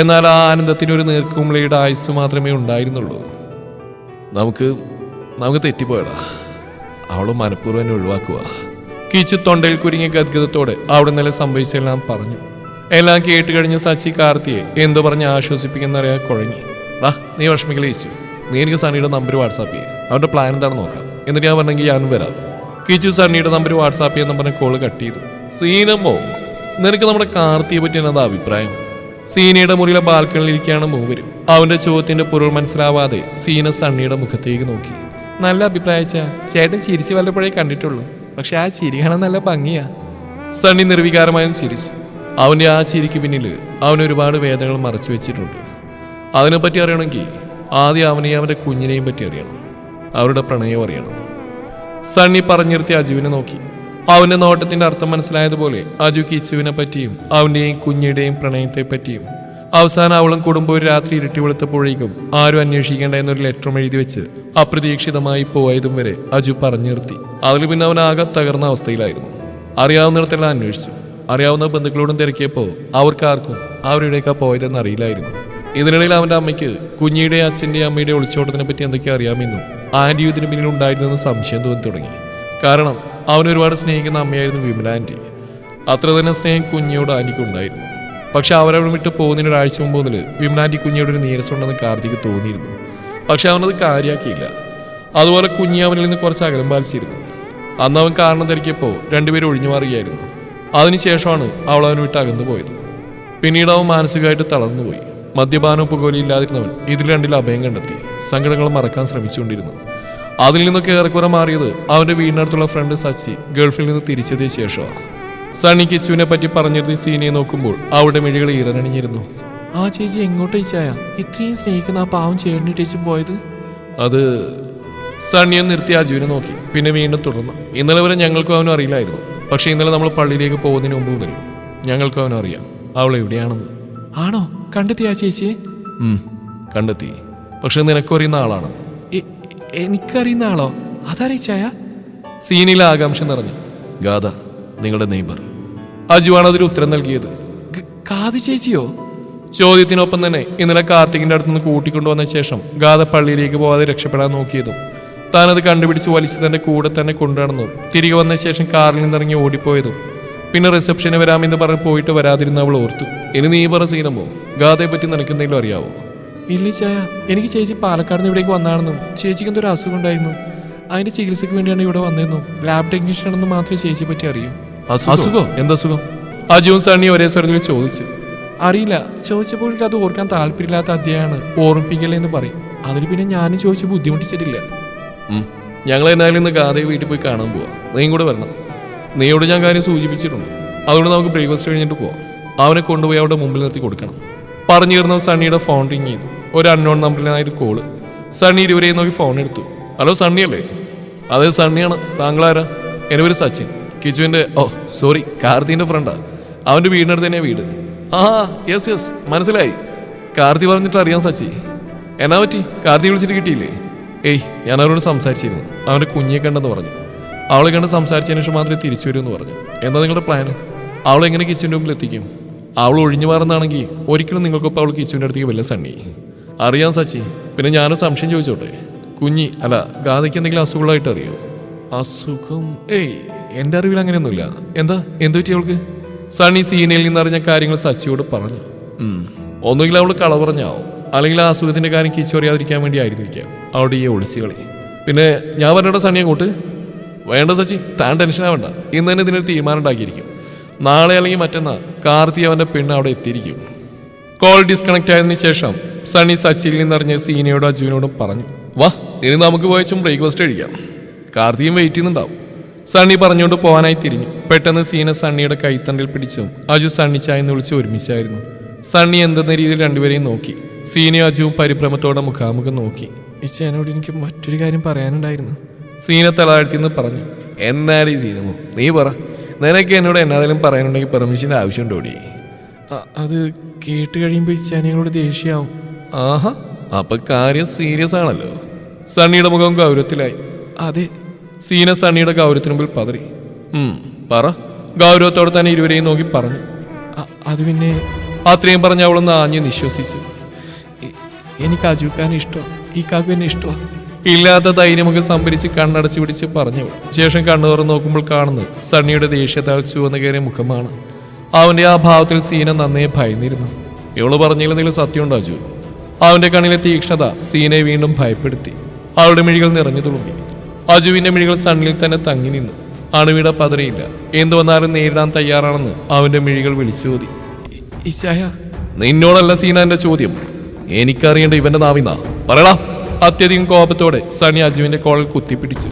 എന്നാൽ ആ ആനന്ദത്തിനൊരു നീർക്കുമിളിയുടെ ആയുസ് മാത്രമേ ഉണ്ടായിരുന്നുള്ളൂ. നമുക്ക് തെറ്റിപ്പോയടാ. അവള് മനഃപൂർവ്വം എന്നെ ഒഴിവാക്കുക. കിച്ചു തൊണ്ടയിൽ കുരുങ്ങിയ ഗദ്ഗതത്തോടെ അവിടെ നില സംഭവിച്ചെല്ലാം പറഞ്ഞു. എല്ലാം കേട്ട് കഴിഞ്ഞ് ശശി കാർത്തിയെ എന്തോ പറഞ്ഞ് ആശ്വസിപ്പിക്കുന്നറിയാൻ കുഴങ്ങി. നീ വിഷമിക്കല ഈശു, നീ എനിക്ക് സണ്ണിയുടെ നമ്പർ വാട്സാപ്പ് ചെയ്യും. അവരുടെ പ്ലാൻ എന്താണെന്ന് നോക്കാം. എന്നിട്ട് ഞാൻ പറഞ്ഞെങ്കിൽ ഞാനും വരാം. കിച്ചു സണ്ണിയുടെ നമ്പർ വാട്സാപ്പ് ചെയ്യാൻ പറഞ്ഞ കോള് കട്ട് ചെയ്തു. സീനമ്മോ, നിനക്ക് നമ്മുടെ കാർത്തിയെ പറ്റി എന്നതാ അഭിപ്രായം? സീനയുടെ മുറിയിലെ ബാൽക്കണിയിൽ ഇരിക്കുകയാണ് മൂവരും. അവന്റെ ചോദ്യത്തിന്റെ പൊരുൾ മനസ്സിലാവാതെ സീന സണ്ണിയുടെ മുഖത്തേക്ക് നോക്കി. നല്ല അഭിപ്രായച്ചാ, ചേട്ടൻ ചിരിച്ച് വല്ലപ്പോഴേ കണ്ടിട്ടുള്ളൂ. പക്ഷെ ആ ചിരി കാണാൻ നല്ല ഭംഗിയാ. സണ്ണി നിർവികാരമായും ചിരിച്ചു. അവന്റെ ആ ചിരിക്ക് പിന്നിൽ അവൻ ഒരുപാട് വേദനകൾ മറച്ചു വെച്ചിട്ടുണ്ട്. അതിനെപ്പറ്റി അറിയണമെങ്കിൽ ആദ്യം അവനെയും അവന്റെ കുഞ്ഞിനെയും പറ്റി അറിയണം. അവരുടെ പ്രണയം അറിയണം. സണ്ണി പറഞ്ഞു നിർത്തി അജുവിനെ നോക്കി. അവന്റെ നോട്ടത്തിന്റെ അർത്ഥം മനസ്സിലായതുപോലെ അജു കിച്ചുവിനെ പറ്റിയും അവന്റെയും കുഞ്ഞിയുടെയും പ്രണയത്തെ പറ്റിയും അവസാനം അവളും കുടുംബം ഒരു രാത്രി ഇരുട്ടി വെളുത്തപ്പോഴേക്കും ആരും അന്വേഷിക്കേണ്ട എന്നൊരു ലെറ്ററും എഴുതി വെച്ച് അപ്രതീക്ഷിതമായി പോയതും വരെ അജു പറഞ്ഞു നിർത്തി. അതിൽ പിന്നെ അവൻ ആകെ തകർന്ന അവസ്ഥയിലായിരുന്നു. അറിയാവുന്നിടത്തെല്ലാം അന്വേഷിച്ചു. അറിയാവുന്ന ബന്ധുക്കളോടും തിരക്കിയപ്പോൾ അവർക്കാർക്കും അവരുടെയൊക്കെ പോയതെന്ന് അറിയില്ലായിരുന്നു. ഇതിനിടയിൽ അവന്റെ അമ്മയ്ക്ക് കുഞ്ഞിയുടെയും അച്ഛൻ്റെയും അമ്മയുടെ ഒളിച്ചോട്ടത്തിനെ പറ്റി എന്തൊക്കെ അറിയാമെന്നും ആന്റി ഇതിന് പിന്നിൽ ഉണ്ടായിരുന്നെന്ന് സംശയം തോന്നി തുടങ്ങി. കാരണം അവൻ ഒരുപാട് സ്നേഹിക്കുന്ന അമ്മയായിരുന്നു വിമല ആന്റി. അത്ര തന്നെ സ്നേഹം കുഞ്ഞിയോട് ആന്റിക്ക് ഉണ്ടായിരുന്നു. പക്ഷെ അവരവിടെ വിട്ട് പോകുന്നതിന് ഒരാഴ്ച മുമ്പ് മുതൽ വിമല ആന്റി കുഞ്ഞിയോട് ഒരു നീരസമുണ്ടെന്ന് കാർത്തിക്ക് തോന്നിയിരുന്നു. പക്ഷെ അവനത് കാര്യമാക്കിയില്ല. അതുപോലെ കുഞ്ഞി അവനിൽ നിന്ന് കുറച്ച് അകലം പാലിച്ചിരുന്നു. അന്ന് അവൻ കാരണം തിരക്കിയപ്പോൾ രണ്ടുപേരും ഒഴിഞ്ഞു മാറുകയായിരുന്നു. അതിനുശേഷമാണ് അവൾ അവന് വിട്ട് അകന്നു പോയത്. പിന്നീട് അവൻ മാനസികമായിട്ട് തളർന്നുപോയി. മദ്യപാനവും പുകവലിയും ഇല്ലാതിരുന്നവൻ ഇതിൽ രണ്ടിൽ അഭയം കണ്ടെത്തി സങ്കടങ്ങൾ മറക്കാൻ ശ്രമിച്ചുകൊണ്ടിരുന്നു. അതിൽ നിന്നൊക്കെ ഏറെക്കുറെ മാറിയത് അവന്റെ വീടിനടുത്തുള്ള ഫ്രണ്ട് സച്ചി ഗൾഫിൽ നിന്ന് തിരിച്ചെത്തിയ ശേഷമാണ്. സണ്ണി കിച്ചുവിനെ പറ്റി പറഞ്ഞിരുന്ന സീനയെ നോക്കുമ്പോൾ അവളുടെ മിഴികൾ ഈറനണിഞ്ഞിരുന്നു. ആ ചേച്ചി എങ്ങോട്ടേ ചായ ഇത്രയും സ്നേഹിക്കുന്ന ആ പാവം ചേട്ടനിട്ടേച്ച് പോയത്? അത് സണ്ണിയെ നിർത്തി അജുവിനെ നോക്കി. പിന്നെ വീണ്ടും തുടർന്നു. ഇന്നലെ വരെ ഞങ്ങൾക്കും അവനും അറിയില്ലായിരുന്നു. പക്ഷെ ഇന്നലെ നമ്മൾ പള്ളിയിലേക്ക് പോകുന്നതിന് മുമ്പ് മുതൽ ഞങ്ങൾക്കും അവനും അറിയാം അവൾ എവിടെയാണെന്ന്. ആണോ? കണ്ടെത്തി ആ ചേച്ചിയെ? കണ്ടെത്തി. പക്ഷെ നിനക്കും അറിയുന്ന ആളാണ്. എനിക്കറിയുന്ന ആളോ? അതറിയിച്ചായ? സീനിലെ ആകാംക്ഷ നിറഞ്ഞു. ഗാഥ, നിങ്ങളുടെ നെയ്ബർ. അജുവാണ് അതിന് ഉത്തരം നൽകിയത്. ഗാഥ ചേച്ചിയോ? ചോദ്യത്തിനൊപ്പം തന്നെ ഇന്നലെ കാർത്തികിന്റെ അടുത്തുനിന്ന് കൂട്ടിക്കൊണ്ടുവന്ന ശേഷം ഗാഥ പള്ളിയിലേക്ക് പോകാതെ രക്ഷപ്പെടാൻ നോക്കിയതും താനത് കണ്ടുപിടിച്ച് വലിച്ച് തന്റെ കൂടെ തന്നെ കൊണ്ടുനടന്നു തിരികെ വന്ന ശേഷം കാറിൽ നിന്നിറങ്ങി ഓടിപ്പോയതും പിന്നെ റിസപ്ഷന് വരാമെന്ന് പറഞ്ഞ് പോയിട്ട് വരാതിരുന്ന അവൾ ഓർത്തു. ഇനി നീ പറ സീനമോ, ഗാഥയെ പറ്റി നിനക്കെന്തെങ്കിലും അറിയാവോ? ഇല്ല ചായ, എനിക്ക് ചേച്ചി പാലക്കാട് നിന്ന് ഇവിടേക്ക് വന്നാണെന്നും ചേച്ചിക്ക് എന്തൊരു അസുഖം ഉണ്ടായിരുന്നു, അതിന്റെ ചികിത്സയ്ക്ക് വേണ്ടിയാണ് ഇവിടെ വന്നതെന്നും ലാബ് ടെക്നീഷ്യൻ ആണെന്ന് മാത്രമേ ചേച്ചിയെ പറ്റി അറിയൂ. അസുഖോ? എന്തസുഖം? അജുവും സണ്ണി ഒരേ സ്വരത്തിൽ ചോദിച്ചു. അറിയില്ല, ചോദിച്ചപ്പോൾ അത് ഓർക്കാൻ താല്പര്യമില്ലാത്ത അധ്യായമാണ്, ഓർമ്മിപ്പിക്കലെന്ന് പറയും. അതിൽ പിന്നെ ഞാനും ചോദിച്ച് ബുദ്ധിമുട്ടിച്ചിട്ടില്ല. ഞങ്ങൾ എന്നാലും ഇന്ന് ഗാഥയെ വീട്ടിൽ പോയി കാണാൻ പോവാം. നീയും കൂടെ വരണം. നീയോട് ഞാൻ കാര്യം സൂചിപ്പിച്ചിട്ടുണ്ട്. അതുകൊണ്ട് നമുക്ക് ബ്രേക്ക്ഫാസ്റ്റ് കഴിഞ്ഞിട്ട് പോവാം. അവനെ കൊണ്ടുപോയി അവിടെ മുമ്പിൽ നിർത്തി കൊടുക്കണം. പറഞ്ഞു തീർന്ന സണ്ണിയുടെ ഫോൺ റിങ് ചെയ്തു. ഒരു അൺനോൺ നമ്പറിലായൊരു കോള്. സണ്ണി ഇരുവരെയും നോക്കി ഫോൺ എടുത്തു. ഹലോ, സണ്ണി അല്ലേ? അതെ, സണ്ണിയാണ്. താങ്കളാരാ? എൻ്റെ പേര് സച്ചിൻ, കിച്ചുവിൻ്റെ സോറി കാർത്തിൻ്റെ ഫ്രണ്ടാ. അവൻ്റെ വീടിനടുത്ത് തന്നെയാണ് വീട്. യെസ് മനസ്സിലായി. കാർത്തി പറഞ്ഞിട്ട് അറിയാം സച്ചി. എന്നാ പറ്റി? കാർത്തി വിളിച്ചിട്ട് കിട്ടിയില്ലേ? ഞാൻ അവരോട് സംസാരിച്ചിരുന്നു. അവൻ്റെ കുഞ്ഞിയെ കണ്ടെന്ന് പറഞ്ഞു. അവളെ കണ്ട് സംസാരിച്ചതിന് ശേഷം മാത്രമേ തിരിച്ചു വരുമെന്ന് പറഞ്ഞു. എന്താ നിങ്ങളുടെ പ്ലാന്? അവളെങ്ങനെ കിച്ചുവിൻ്റെ മുമ്പിൽ എത്തിക്കും? അവൾ ഒഴിഞ്ഞു മാറുന്നതാണെങ്കിൽ ഒരിക്കലും നിങ്ങൾക്കൊപ്പം അവൾ കിച്ചുവിൻ്റെ അടുത്തേക്ക് വല്ല സണ്ണി. അറിയാം സച്ചി. പിന്നെ ഞാനൊരു സംശയം ചോദിച്ചോട്ടെ? കുഞ്ഞി അല്ല ഗാഥയ്ക്ക് എന്തെങ്കിലും അസുഖമായിട്ട് അറിയോ? അസുഖം? എൻ്റെ അറിവിൽ അങ്ങനെയൊന്നുമില്ല. എന്തു പറ്റി അവൾക്ക്? സണ്ണി സീനയിൽ നിന്നറിഞ്ഞ കാര്യങ്ങൾ സച്ചിയോട് പറഞ്ഞു. ഒന്നുകിൽ അവൾ കള പറഞ്ഞാവും, അല്ലെങ്കിൽ ആ അസുഖത്തിന്റെ കാര്യം കിച്ചു അറിയാതിരിക്കാൻ വേണ്ടി ആയിരുന്നിരിക്കാം അവളുടെ ഈ ഒളിച്ചുകളി. പിന്നെ ഞാൻ പറഞ്ഞ സണ്ണി അങ്ങോട്ട് വേണ്ട സച്ചി, താൻ ടെൻഷൻ ആവണ്ട. ഇന്ന് തന്നെ ഇതിനൊരു തീരുമാനം ഉണ്ടാക്കിയിരിക്കും. നാളെ അല്ലെങ്കിൽ മറ്റന്നാൾ കാർത്തി അവന്റെ പെണ്ണ് അവിടെ എത്തിയിരിക്കും. കോൾ ഡിസ്കണക്ട് ആയതിനു ശേഷം സണ്ണി സച്ചിയിൽ നിന്നറിഞ്ഞ് സീനയോടും അജുവിനോടും പറഞ്ഞു. വാ, ഇനി നമുക്ക് പോയച്ചും ബ്രേക്ക്ഫാസ്റ്റ് കഴിക്കാം. കാർത്തിയും വെയിറ്റ് ചെയ്യുന്നുണ്ടാവും. സണ്ണി പറഞ്ഞുകൊണ്ട് പോകാനായി തിരിഞ്ഞു. പെട്ടെന്ന് സീന സണ്ണിയുടെ കൈത്തണ്ടിൽ പിടിച്ചും അജു സണ്ണിച്ചായെന്ന് വിളിച്ച് ഒരുമിച്ചായിരുന്നു. സണ്ണി എന്തെന്ന രീതിയിൽ രണ്ടുപേരെയും നോക്കി. സീനയും അജുവും പരിഭ്രമത്തോടെ മുഖാമുഖം നോക്കി. ഇച്ചേനോട് എനിക്ക് മറ്റൊരു കാര്യം പറയാനുണ്ടായിരുന്നു. സീന തലാഴ്ത്തിന്ന് പറഞ്ഞു. എന്നാടി സീനമോ, നീ പറ. നിനക്ക് എന്നോട് എന്നാലും പറയാനുണ്ടെങ്കിൽ പെർമിഷൻ്റെ ആവശ്യമുണ്ടോടി? അത് കേട്ട് കഴിയുമ്പോൾ ഇച്ചാനോട് ദേഷ്യമാവും. ആഹാ, അപ്പൊ കാര്യം സീരിയസ് ആണല്ലോ. സണ്ണിയുടെ മുഖം ഗൗരവത്തിലായി. അതെ. സീന സണ്ണിയുടെ ഗൗരവത്തിന് മുമ്പിൽ പതറി. പറ. ഗൗരവത്തോടെ തന്നെ ഇരുവരെയും നോക്കി പറഞ്ഞു. അത് പിന്നെ അത്രയും പറഞ്ഞ് അവളൊന്ന് ആഞ്ഞ് നിശ്വസിച്ചു. എനിക്ക് അജുക്കാൻ ഇഷ്ടം, ഈ കാക്കു എന്നെ ഇഷ്ടമാണ്. ഇല്ലാത്ത ധൈര്യമൊക്കെ സംഭരിച്ച് കണ്ണടച്ച് പിടിച്ച് പറഞ്ഞവൾ ശേഷം കണ്ണു തുറന്ന് നോക്കുമ്പോൾ കാണുന്നത് സണ്ണിയുടെ ദേഷ്യത്താൽ ചുവന്ന് കയറിയ മുഖമാണ്. അവന്റെ ആ ഭാവത്തിൽ സീന നന്നേ ഭയന്നിരുന്നു. ഇവള് പറഞ്ഞില്ലെന്തെങ്കിലും സത്യമുണ്ടോ അജു? അവന്റെ കണ്ണിലെ തീക്ഷ്ണത സീനയെ വീണ്ടും ഭയപ്പെടുത്തി. അവളുടെ മിഴികൾ നിറഞ്ഞു തുളുമ്പി. അജുവിന്റെ മിഴികൾ സണ്ണിൽ തന്നെ തങ്ങി നിന്നു. അണുവിട പതറിയില്ല. എന്തു വന്നാലും നേരിടാൻ തയ്യാറാണെന്ന് അവന്റെ മിഴികൾ വിളിച്ചോതി. ഇച്ചായ, നിന്നോടല്ല സീന എന്റെ ചോദ്യം, എനിക്കറിയേണ്ട ഇവന്റെ നാവിന്നാ. പറയടാ. അത്യധികം കോപത്തോടെ സണ്ണി അജുവിന്റെ കോളിൽ കുത്തിപ്പിടിച്ചു.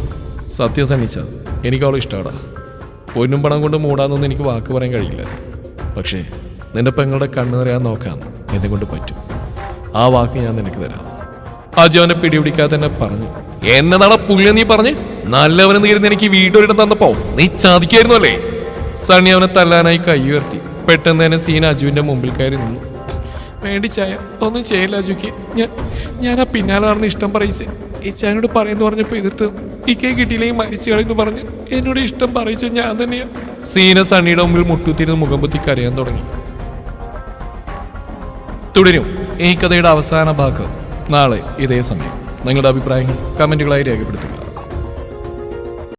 സത്യം സണ്ണിച്ച, എനിക്ക് അവളെ ഇഷ്ടമാടാ. പൊന്നും പണം കൊണ്ട് മൂടാന്നൊന്നും എനിക്ക് വാക്ക് പറയാൻ കഴിയില്ല. പക്ഷേ നിന്റെ പെങ്ങളുടെ കണ്ണു നിറയാൻ നോക്കാൻ എന്നെ കൊണ്ട് പറ്റും. ആ വാക്ക് ഞാൻ നിനക്ക് തരാം. അജു അവനെ പിടിപിടിക്കാതെ തന്നെ പറഞ്ഞു. എന്നതാണ് പുല്ല് നീ പറഞ്ഞ്? നല്ലവനെന്ന് കരുതി എനിക്ക് വീട്ടൊരിടം തന്നപ്പോ നീ ചാദിക്കായിരുന്നു അല്ലേ? സണ്ണി അവനെ തല്ലാനായി കൈ ഉയർത്തി. പെട്ടെന്ന് തന്നെ സീന അജുവിന്റെ മുമ്പിൽ കയറി നിന്നു. വേണ്ടിച്ചായ, ഒന്നും ചെയ്യില്ല അജുക്ക്. ഞാൻ ആ പിന്നാലെ നടന്ന് ഇഷ്ടം പറയിച്ച് ഇച്ചാനോട് പറയുന്നു പറഞ്ഞപ്പോ എതിർത്ത് ഇക്കേ കിട്ടിയില്ലെങ്കിൽ മരിച്ചു കളയെന്ന് പറഞ്ഞ് എന്നോട് ഇഷ്ടം പറയിച്ച ഞാൻ തന്നെയാ. സീന സണ്ണിയുടെ മുമ്പിൽ മുട്ടുത്തിരുന്ന് മുഖം പൊത്തി കരയാൻ തുടങ്ങി. തുടരും ഈ കഥയുടെ അവസാന ഭാഗം നാളെ ഇതേ സമയം. നിങ്ങളുടെ അഭിപ്രായങ്ങൾ കമന്റുകളായി രേഖപ്പെടുത്തുക.